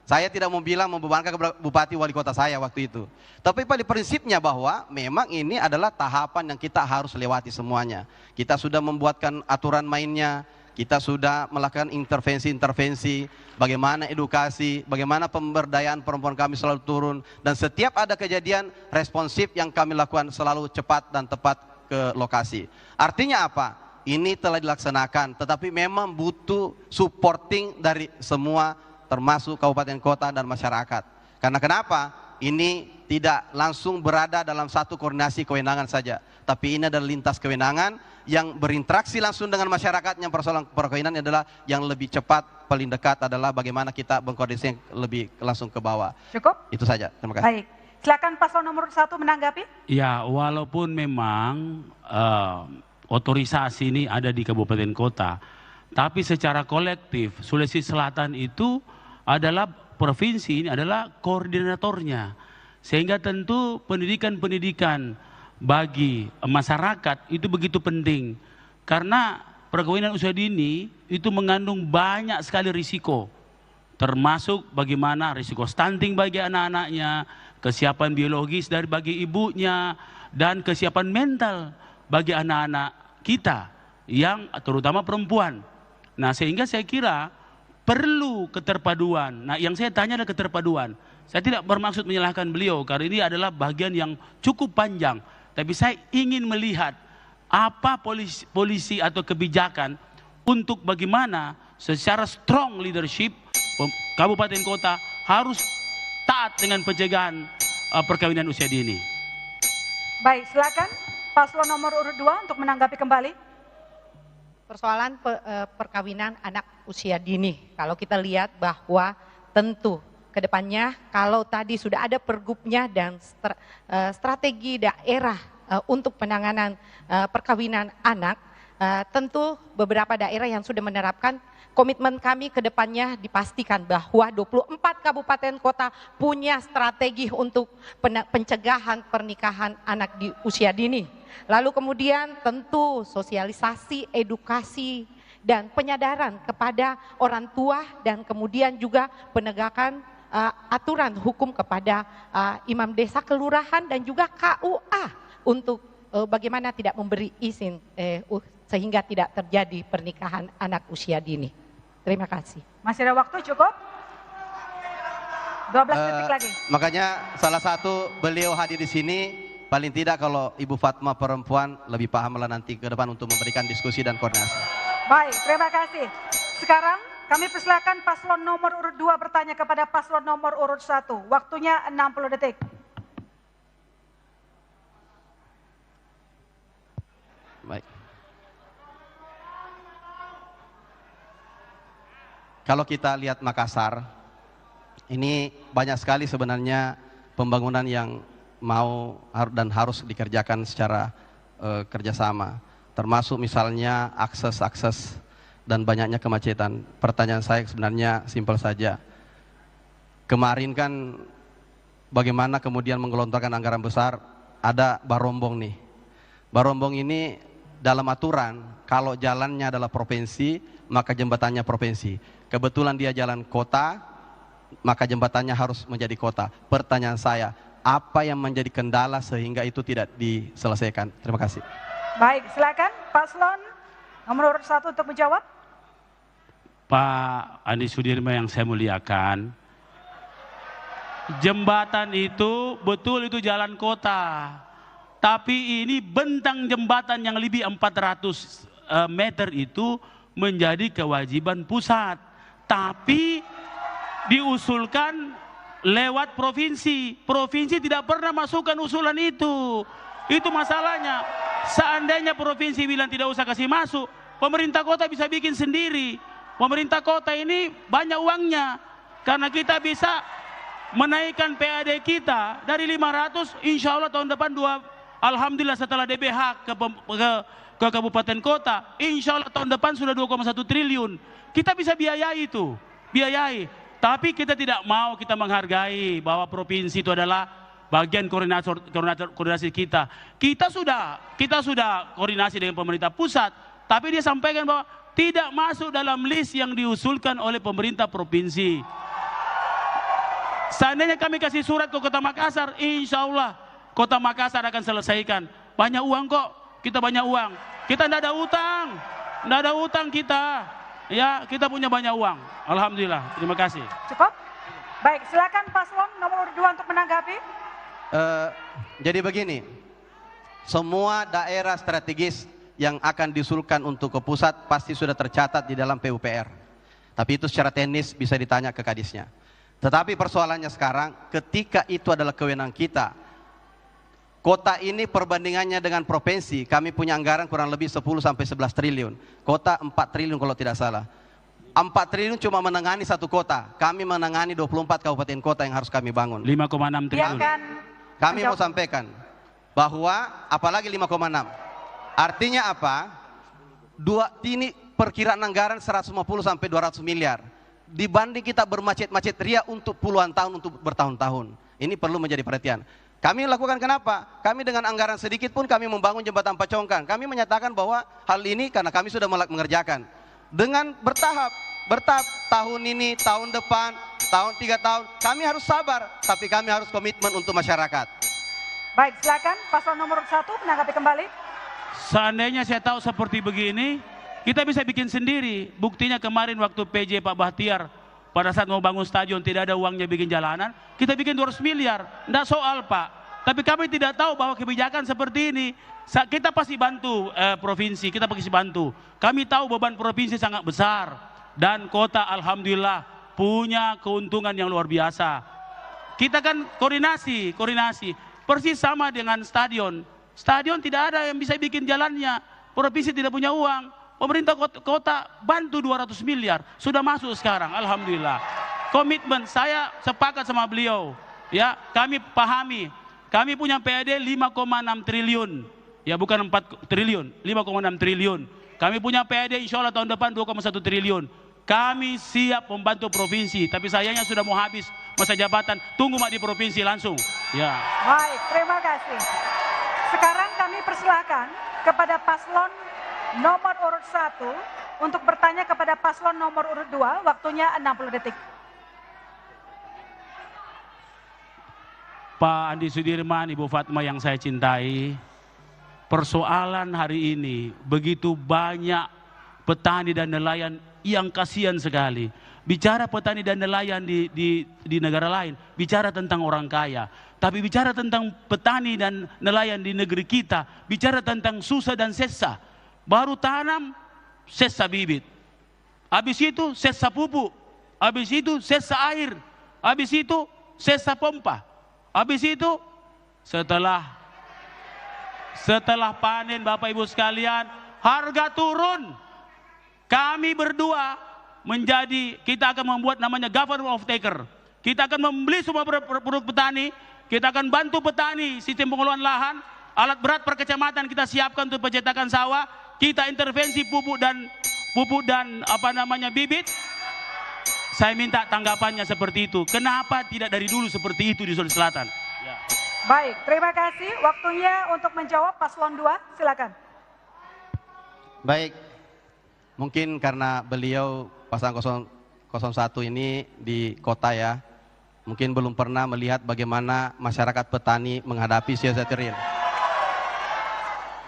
Saya tidak mau bilang membebankan kepada bupati wali kota saya waktu itu. Tapi pada prinsipnya bahwa memang ini adalah tahapan yang kita harus lewati semuanya. Kita sudah membuatkan aturan mainnya, kita sudah melakukan intervensi-intervensi, bagaimana edukasi, bagaimana pemberdayaan perempuan kami selalu turun. Dan setiap ada kejadian responsif yang kami lakukan selalu cepat dan tepat ke lokasi. Artinya apa? Ini telah dilaksanakan, tetapi memang butuh supporting dari semua termasuk kabupaten kota dan masyarakat. Karena kenapa? Ini tidak langsung berada dalam satu koordinasi kewenangan saja, tapi ini adalah lintas kewenangan yang berinteraksi langsung dengan masyarakat. Yang persoalan perkawinan adalah yang lebih cepat, paling dekat adalah bagaimana kita berkoordinasi lebih langsung ke bawah. Cukup? Itu saja, terima kasih. Baik, silakan paslon nomor 1 menanggapi. Ya, walaupun memang otorisasi ini ada di kabupaten kota, tapi secara kolektif Sulawesi Selatan itu adalah provinsi, ini adalah koordinatornya, sehingga tentu pendidikan bagi masyarakat itu begitu penting, karena perkawinan usia dini itu mengandung banyak sekali risiko, termasuk bagaimana risiko stunting bagi anak-anaknya, kesiapan biologis bagi ibunya, dan kesiapan mental bagi anak-anak kita yang terutama perempuan. Nah, sehingga saya kira perlu keterpaduan. Nah, yang saya tanya adalah keterpaduan. Saya tidak bermaksud menyalahkan beliau karena ini adalah bagian yang cukup panjang, tapi saya ingin melihat apa polisi atau kebijakan untuk bagaimana secara strong leadership kabupaten kota harus taat dengan pencegahan perkawinan usia dini. Baik, silakan paslon nomor urut 2 untuk menanggapi kembali. Persoalan perkawinan anak usia dini. Kalau kita lihat bahwa tentu kedepannya kalau tadi sudah ada pergubnya dan strategi daerah untuk penanganan perkawinan anak, tentu beberapa daerah yang sudah menerapkan, komitmen kami ke depannya dipastikan bahwa 24 kabupaten kota punya strategi untuk pencegahan pernikahan anak di usia dini. Lalu kemudian tentu sosialisasi, edukasi, dan penyadaran kepada orang tua dan kemudian juga penegakan aturan hukum kepada imam desa, kelurahan, dan juga KUA untuk bagaimana tidak memberi izin sehingga tidak terjadi pernikahan anak usia dini. Terima kasih. Masih ada waktu cukup? 12 detik lagi. Makanya salah satu beliau hadir di sini, paling tidak kalau Ibu Fatma perempuan lebih paham lah nanti ke depan untuk memberikan diskusi dan koordinasi. Baik, terima kasih. Sekarang kami persilakan paslon nomor urut 2 bertanya kepada paslon nomor urut 1. Waktunya 60 detik. Baik. Kalau kita lihat Makassar, ini banyak sekali sebenarnya pembangunan yang mau dan harus dikerjakan secara kerjasama. Termasuk misalnya akses dan banyaknya kemacetan. Pertanyaan saya sebenarnya simpel saja. Kemarin kan bagaimana kemudian menggelontorkan anggaran besar, ada Barombong nih. Barombong ini dalam aturan, kalau jalannya adalah provinsi, maka jembatannya provinsi. Kebetulan dia jalan kota, maka jembatannya harus menjadi kota. Pertanyaan saya, apa yang menjadi kendala sehingga itu tidak diselesaikan? Terima kasih. Baik, silakan paslon nomor urut 1 untuk menjawab. Pak Andi Sudirman yang saya muliakan, jembatan itu betul itu jalan kota, tapi ini bentang jembatan yang lebih 400 meter itu menjadi kewajiban pusat, tapi diusulkan lewat provinsi. Provinsi tidak pernah masukkan usulan itu. Itu masalahnya. Seandainya provinsi bilang tidak usah kasih masuk, pemerintah kota bisa bikin sendiri. Pemerintah kota ini banyak uangnya, karena kita bisa menaikkan PAD kita dari 500, insya Allah tahun depan alhamdulillah setelah DBH ke kabupaten kota, insya Allah tahun depan sudah 2,1 triliun. Kita bisa biayai itu, biayai. Tapi kita tidak mau, kita menghargai bahwa provinsi itu adalah bagian koordinasi kita. Kita sudah koordinasi dengan pemerintah pusat, tapi dia sampaikan bahwa tidak masuk dalam list yang diusulkan oleh pemerintah provinsi. Seandainya kami kasih surat ke Kota Makassar, insya Allah Kota Makassar akan selesaikan. Banyak uang kok, kita banyak uang. Kita tidak ada utang kita. Ya, kita punya banyak uang. Alhamdulillah, terima kasih. Cukup? Baik, silakan paslon nomor 2 untuk menanggapi. Jadi begini, semua daerah strategis yang akan diusulkan untuk ke pusat pasti sudah tercatat di dalam PUPR. Tapi itu secara teknis bisa ditanya ke kadisnya. Tetapi persoalannya sekarang, ketika itu adalah kewenangan kita, kota ini perbandingannya dengan provinsi, kami punya anggaran kurang lebih 10-11 triliun. Kota 4 triliun kalau tidak salah. 4 triliun cuma menangani satu kota. Kami menangani 24 kabupaten kota yang harus kami bangun. 5,6 triliun. Kami mau sampaikan bahwa apalagi 5,6. Artinya apa? Ini perkiraan anggaran 150 sampai 200 miliar. Dibanding kita bermacet-macet ria untuk puluhan tahun, untuk bertahun-tahun. Ini perlu menjadi perhatian. Kami lakukan kenapa? Kami dengan anggaran sedikit pun kami membangun jembatan Pacongkan. Kami menyatakan bahwa hal ini karena kami sudah mengerjakan. Dengan bertahap, bertahap, tahun ini, tahun depan, tahun 3 tahun, kami harus sabar, tapi kami harus komitmen untuk masyarakat. Baik, silakan paslon nomor 1 menanggapi kembali. Seandainya saya tahu seperti begini, kita bisa bikin sendiri. Buktinya kemarin waktu PJ Pak Bahtiar pada saat mau bangun stadion tidak ada uangnya bikin jalanan, kita bikin 200 miliar. Tidak soal Pak. Tapi kami tidak tahu bahwa kebijakan seperti ini. Kita pasti bantu provinsi, kita pasti bantu. Kami tahu beban provinsi sangat besar. Dan kota alhamdulillah punya keuntungan yang luar biasa. Kita kan koordinasi. Persis sama dengan stadion. Stadion tidak ada yang bisa bikin jalannya. Provinsi tidak punya uang. Pemerintah kota bantu 200 miliar. Sudah masuk sekarang, alhamdulillah. Komitmen, saya sepakat sama beliau. Ya, kami pahami. Kami punya PAD 5,6 triliun. Ya, bukan 4 triliun, 5,6 triliun. Kami punya PAD insya Allah tahun depan 2,1 triliun. Kami siap membantu provinsi, tapi sayangnya sudah mau habis masa jabatan. Tunggu Mak di provinsi langsung. Ya. Baik, terima kasih. Sekarang kami persilahkan kepada paslon nomor urut 1 untuk bertanya kepada paslon nomor urut 2, waktunya 60 detik. Pak Andi Sudirman, Ibu Fatma yang saya cintai, persoalan hari ini begitu banyak petani dan nelayan yang kasihan sekali. Bicara petani dan nelayan di negara lain, bicara tentang orang kaya. Tapi bicara tentang petani dan nelayan di negeri kita, bicara tentang susah dan sesa. Baru tanam, sesa bibit. Habis itu sesa pupuk. Habis itu sesa air. Habis itu sesa pompa. Habis itu setelah panen Bapak Ibu sekalian, harga turun. Kami berdua kita akan membuat namanya government of taker. Kita akan membeli semua produk petani, kita akan bantu petani sistem pengelolaan lahan, alat berat per kecamatan kita siapkan untuk pencetakan sawah, kita intervensi pupuk dan bibit. Saya minta tanggapannya seperti itu. Kenapa tidak dari dulu seperti itu di Sulawesi Selatan? Ya. Baik, terima kasih. Waktunya untuk menjawab paslon 2, silakan. Baik, mungkin karena beliau pasangan 01 ini di kota ya, mungkin belum pernah melihat bagaimana masyarakat petani menghadapi siasat real.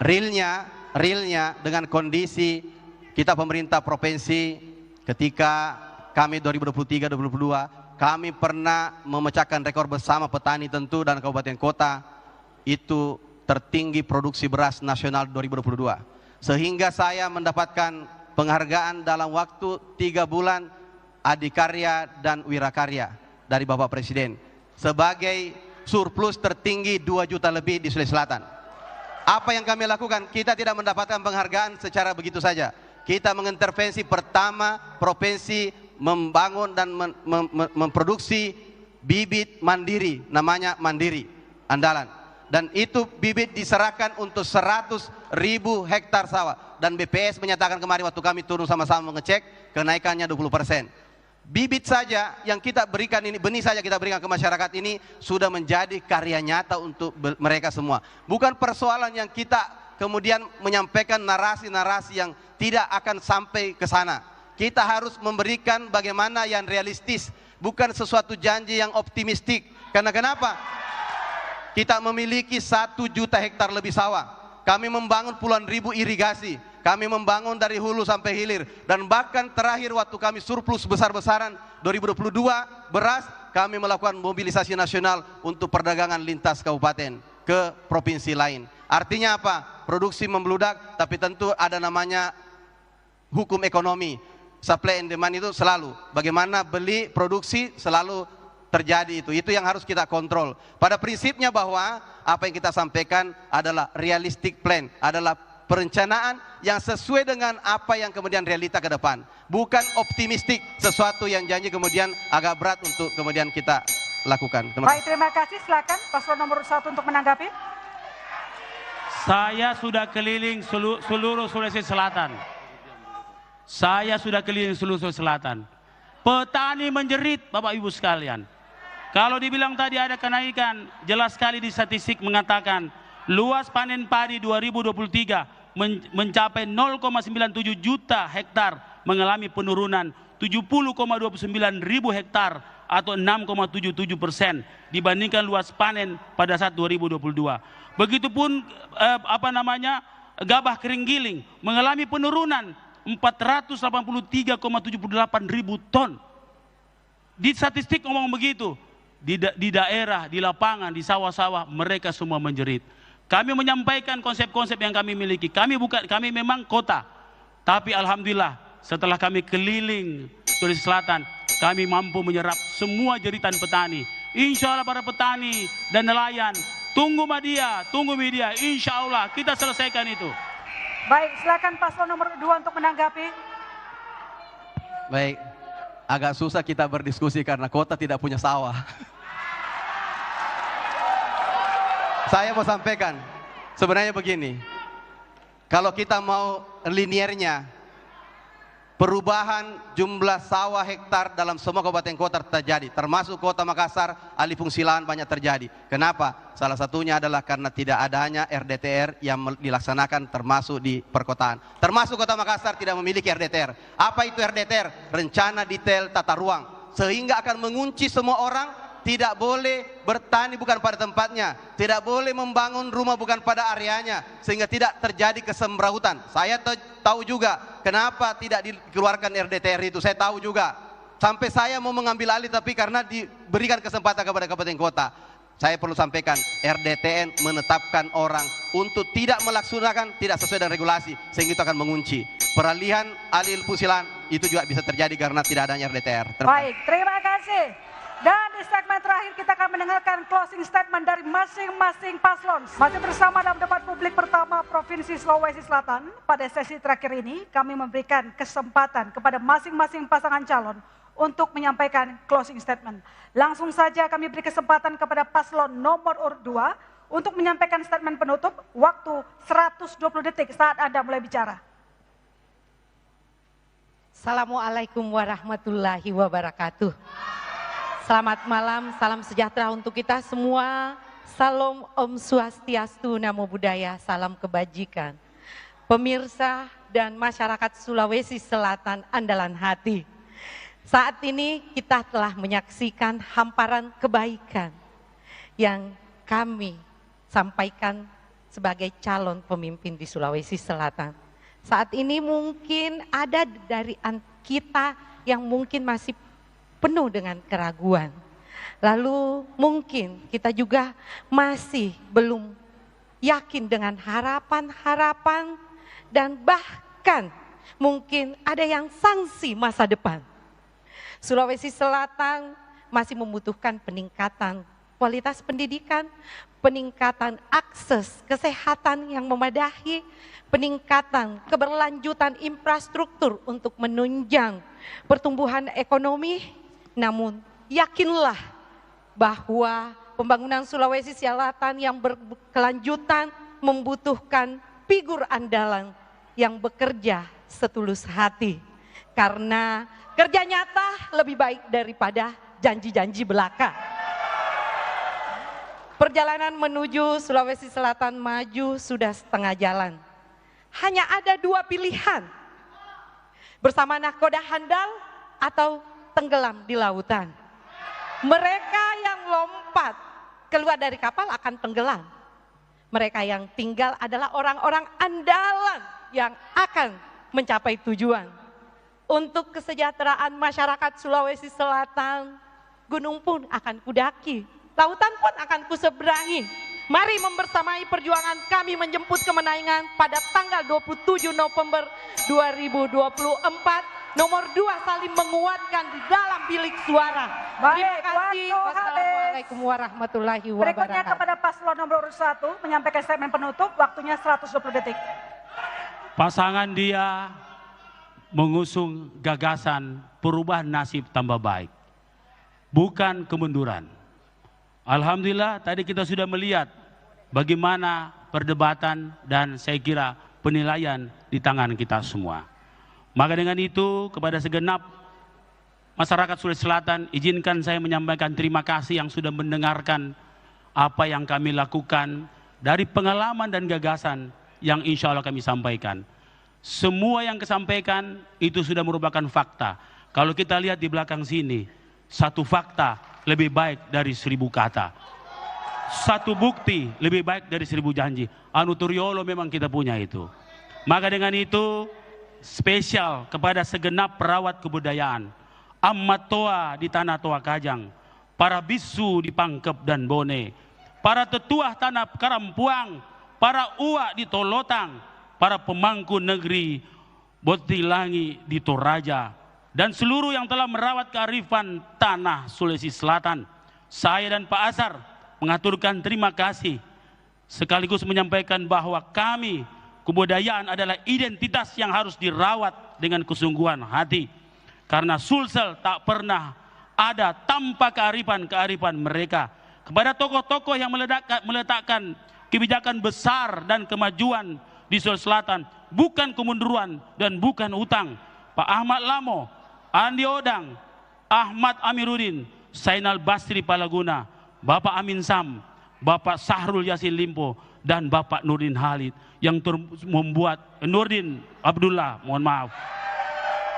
Realnya dengan kondisi kita pemerintah provinsi ketika kami 2023-2022 kami pernah memecahkan rekor bersama petani tentu dan kabupaten kota, itu tertinggi produksi beras nasional 2022. Sehingga saya mendapatkan penghargaan dalam waktu 3 bulan Adikarya dan Wirakarya dari Bapak Presiden sebagai surplus tertinggi 2 juta lebih di Sulawesi Selatan. Apa yang kami lakukan? Kita tidak mendapatkan penghargaan secara begitu saja. Kita mengintervensi pertama provinsi membangun dan memproduksi bibit mandiri, namanya Mandiri Andalan. Dan itu bibit diserahkan untuk 100.000 hektar sawah. Dan BPS menyatakan kemarin waktu kami turun sama-sama mengecek, kenaikannya 20%. Bibit saja yang kita berikan ini, benih saja kita berikan ke masyarakat ini sudah menjadi karya nyata untuk mereka semua. Bukan persoalan yang kita kemudian menyampaikan narasi-narasi yang tidak akan sampai ke sana. Kita harus memberikan bagaimana yang realistis, bukan sesuatu janji yang optimistik. Karena kenapa? Kita memiliki 1 juta hektar lebih sawah. Kami membangun puluhan ribu irigasi. Kami membangun dari hulu sampai hilir. Dan bahkan terakhir waktu kami surplus besar-besaran 2022 beras, kami melakukan mobilisasi nasional untuk perdagangan lintas kabupaten ke provinsi lain. Artinya apa? Produksi membludak, tapi tentu ada namanya hukum ekonomi. Supply and demand itu selalu. Bagaimana beli, produksi selalu terjadi itu. Itu yang harus kita kontrol. Pada prinsipnya bahwa apa yang kita sampaikan adalah realistic plan, adalah perencanaan yang sesuai dengan apa yang kemudian realita ke depan. Bukan optimistik, sesuatu yang janji kemudian agak berat untuk kemudian kita lakukan. Baik, terima kasih. Silakan paslon nomor 1 untuk menanggapi. Saya sudah keliling seluruh Sulawesi Selatan. Saya sudah keliling seluruh Sulawesi Selatan. Petani menjerit, Bapak Ibu sekalian. Kalau dibilang tadi ada kenaikan, jelas sekali di statistik mengatakan luas panen padi 2023 mencapai 0,97 juta hektar mengalami penurunan 70,29 ribu hektar atau 6,77% dibandingkan luas panen pada saat 2022. Begitupun gabah kering giling mengalami penurunan 483,78 ribu ton. Di statistik ngomong begitu, di daerah, di lapangan, di sawah-sawah mereka semua menjerit. Kami menyampaikan konsep-konsep yang kami miliki. Kami memang kota, tapi alhamdulillah setelah kami keliling Sulawesi Selatan, kami mampu menyerap semua jeritan petani. Insya Allah para petani dan nelayan, tunggu media, insya Allah kita selesaikan itu. Baik, silakan paslon nomor 2 untuk menanggapi. Baik, agak susah kita berdiskusi karena kota tidak punya sawah. Saya mau sampaikan, sebenarnya begini, kalau kita mau liniernya, perubahan jumlah sawah hektar dalam semua kabupaten kota terjadi, termasuk kota Makassar, alih fungsi lahan banyak terjadi. Kenapa? Salah satunya adalah karena tidak adanya RDTR yang dilaksanakan termasuk di perkotaan. Termasuk kota Makassar tidak memiliki RDTR. Apa itu RDTR? Rencana detail tata ruang. Sehingga akan mengunci semua orang. Tidak boleh bertani bukan pada tempatnya, tidak boleh membangun rumah bukan pada areanya, sehingga tidak terjadi kesembrautan. Saya tahu juga kenapa tidak dikeluarkan RDTR itu, saya tahu juga. Sampai saya mau mengambil alih tapi karena diberikan kesempatan kepada kabupaten kota. Saya perlu sampaikan, RDTN menetapkan orang untuk tidak melaksanakan tidak sesuai dengan regulasi, sehingga itu akan mengunci. Peralihan alih fungsi lahan itu juga bisa terjadi karena tidak adanya RDTR. Baik, terima kasih. Dan di segmen terakhir kita akan mendengarkan closing statement dari masing-masing paslon. Masih bersama dalam debat publik pertama Provinsi Sulawesi Selatan. Pada sesi terakhir ini kami memberikan kesempatan kepada masing-masing pasangan calon untuk menyampaikan closing statement. Langsung saja kami beri kesempatan kepada paslon nomor urut 2 untuk menyampaikan statement penutup. Waktu 120 detik saat Anda mulai bicara. Assalamualaikum warahmatullahi wabarakatuh. Selamat malam, salam sejahtera untuk kita semua. Salam Om Swastiastu, Namo Buddhaya, salam kebajikan. Pemirsa dan masyarakat Sulawesi Selatan andalan hati. Saat ini kita telah menyaksikan hamparan kebaikan yang kami sampaikan sebagai calon pemimpin di Sulawesi Selatan. Saat ini mungkin ada dari kita yang mungkin masih penuh dengan keraguan. Lalu mungkin kita juga masih belum yakin dengan harapan-harapan dan bahkan mungkin ada yang sangsi masa depan. Sulawesi Selatan masih membutuhkan peningkatan kualitas pendidikan, peningkatan akses kesehatan yang memadai, peningkatan keberlanjutan infrastruktur untuk menunjang pertumbuhan ekonomi. Namun yakinlah bahwa pembangunan Sulawesi Selatan yang berkelanjutan membutuhkan figur andalan yang bekerja setulus hati. Karena kerja nyata lebih baik daripada janji-janji belaka. Perjalanan menuju Sulawesi Selatan maju sudah setengah jalan. Hanya ada 2 pilihan. Bersama nahkoda handal atau tenggelam di lautan. Mereka yang lompat keluar dari kapal akan tenggelam. Mereka yang tinggal adalah orang-orang andalan yang akan mencapai tujuan. Untuk kesejahteraan masyarakat Sulawesi Selatan, gunung pun akan kudaki, lautan pun akan kuseberangi. Mari membersamai perjuangan kami menjemput kemenangan pada tanggal 27 November 2024. Nomor 2 saling menguatkan di dalam bilik suara. Terima kasih. Wassalamualaikum warahmatullahi wabarakatuh. Berikutnya kepada paslon nomor 1 menyampaikan statement penutup. Waktunya 120 detik. Pasangan dia mengusung gagasan perubahan nasib tambah baik, bukan kemunduran. Alhamdulillah tadi kita sudah melihat bagaimana perdebatan dan saya kira penilaian di tangan kita semua. Maka dengan itu kepada segenap masyarakat Sulawesi Selatan, izinkan saya menyampaikan terima kasih yang sudah mendengarkan apa yang kami lakukan dari pengalaman dan gagasan yang insya Allah kami sampaikan. Semua yang kesampaikan itu sudah merupakan fakta. Kalau kita lihat di belakang sini, satu fakta lebih baik dari 1000 kata. Satu bukti lebih baik dari 1000 janji. Anuturiolo memang kita punya itu. Maka dengan itu, spesial kepada segenap perawat kebudayaan, Amat Toa di Tanah Toa Kajang, para bisu di Pangkep dan Bone, para tetuah Tanah Karampuang, para uak di Tolotang, para pemangku negeri Botilangi di Toraja, dan seluruh yang telah merawat kearifan tanah Sulawesi Selatan. Saya dan Pak Asar mengaturkan terima kasih, sekaligus menyampaikan bahwa kami, kebudayaan adalah identitas yang harus dirawat dengan kesungguhan hati. Karena Sulsel tak pernah ada tanpa kearifan mereka. Kepada tokoh-tokoh yang meletakkan kebijakan besar dan kemajuan di Sulawesi Selatan, bukan kemunduran dan bukan utang. Pak Ahmad Lamo, Andi Odang, Ahmad Amiruddin, Zainal Basri Palaguna, Bapak Amin Sam, Bapak Sahrul Yassin Limpo, dan Bapak Nurdin Halid yang membuat Nurdin Abdullah, mohon maaf.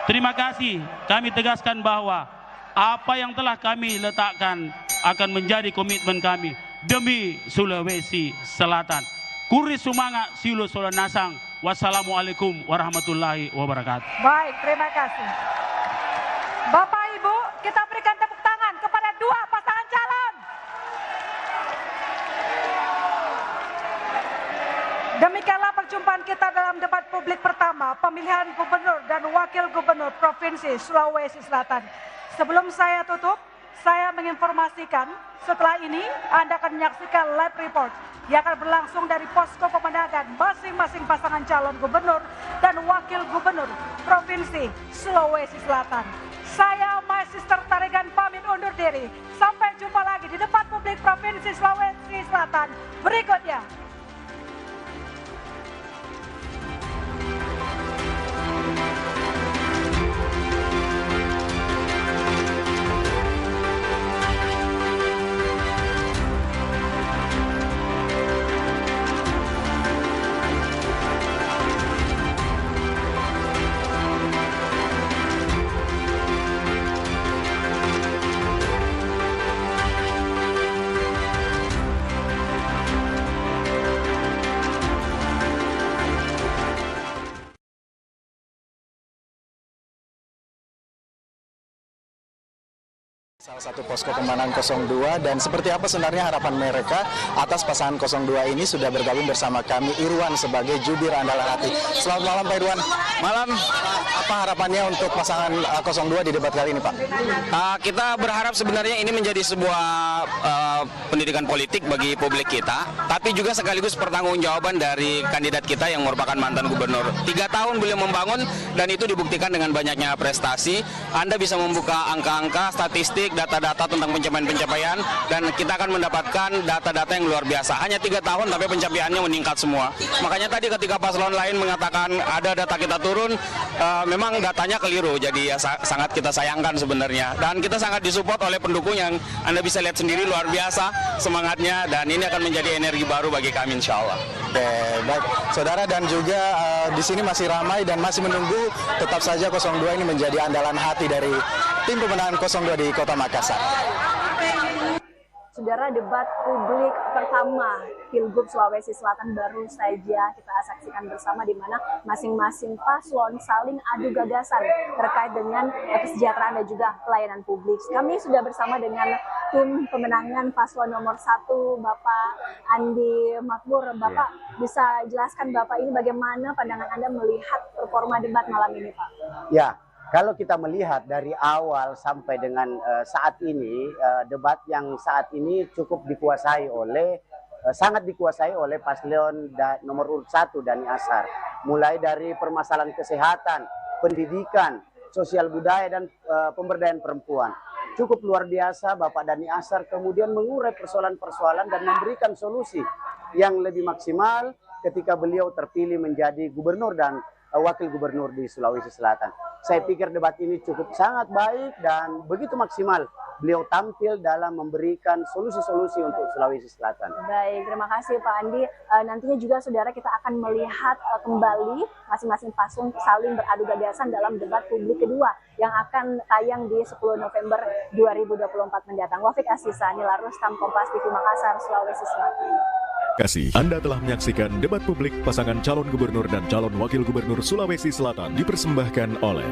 Terima kasih, kami tegaskan bahwa apa yang telah kami letakkan akan menjadi komitmen kami demi Sulawesi Selatan. Kuri Sumanga Silu Solanasang. Wassalamualaikum warahmatullahi wabarakatuh. Baik, terima kasih. Bapak Ibu, kita berikan tepuk tangan kepada dua pasangan calon. Demikianlah perjumpaan kita dalam debat publik pertama, pemilihan gubernur dan wakil gubernur Provinsi Sulawesi Selatan. Sebelum saya tutup, saya menginformasikan setelah ini Anda akan menyaksikan live report yang akan berlangsung dari posko pemenangan masing-masing pasangan calon gubernur dan wakil gubernur Provinsi Sulawesi Selatan. Saya, My Sister Tarigan, pamit undur diri. Sampai jumpa lagi di debat publik Provinsi Sulawesi Selatan berikutnya. Salah satu posko pemenangan 02, dan seperti apa sebenarnya harapan mereka atas pasangan 02 ini. Sudah bergabung bersama kami Irwan sebagai jubir andalan hati. Selamat malam Pak Irwan. Malam. Apa harapannya untuk pasangan 02 di debat kali ini Pak? Kita berharap sebenarnya ini menjadi sebuah pendidikan politik bagi publik kita, tapi juga sekaligus pertanggungjawaban dari kandidat kita yang merupakan mantan gubernur. 3 tahun beliau membangun dan itu dibuktikan dengan banyaknya prestasi. Anda bisa membuka angka-angka, statistik, data-data tentang pencapaian-pencapaian, dan kita akan mendapatkan data-data yang luar biasa. Hanya 3 tahun tapi pencapaiannya meningkat semua. Makanya tadi ketika paslon lain mengatakan ada data kita turun, memang datanya keliru. Jadi ya sangat kita sayangkan sebenarnya. Dan kita sangat disupport oleh pendukung yang Anda bisa lihat sendiri luar biasa semangatnya, dan ini akan menjadi energi baru bagi kami insya Allah. Oke, baik. Saudara, dan juga di sini masih ramai dan masih menunggu. Tetap saja 02 ini menjadi andalan hati dari tim pemenangan 02 di Kota Makassar. Saudara, debat publik pertama Pilgub Sulawesi Selatan baru saja kita saksikan bersama, di mana masing-masing paslon saling adu gagasan terkait dengan kesejahteraan dan juga pelayanan publik. Kami sudah bersama dengan tim pemenangan paslon nomor 1, Bapak Andi Makmur. Bapak bisa jelaskan Bapak ini bagaimana pandangan Anda melihat performa debat malam ini, Pak? Ya. Kalau kita melihat dari awal sampai dengan saat ini, debat yang saat ini cukup dikuasai oleh, sangat dikuasai oleh paslon nomor urut 1 Dhani Ashar. Mulai dari permasalahan kesehatan, pendidikan, sosial budaya, dan pemberdayaan perempuan. Cukup luar biasa Bapak Dhani Ashar kemudian mengurai persoalan-persoalan dan memberikan solusi yang lebih maksimal ketika beliau terpilih menjadi gubernur dan wakil gubernur di Sulawesi Selatan. Saya pikir debat ini cukup sangat baik dan begitu maksimal beliau tampil dalam memberikan solusi-solusi untuk Sulawesi Selatan. Baik, terima kasih Pak Andi. Nantinya juga saudara kita akan melihat kembali masing-masing paslon saling beradu gagasan dalam debat publik kedua yang akan tayang di 10 November 2024 mendatang. Wafiq Asisa, Nila Rustam, Kompas TV Makassar, Sulawesi Selatan. Kasih. Anda telah menyaksikan debat publik pasangan calon gubernur dan calon wakil gubernur Sulawesi Selatan dipersembahkan oleh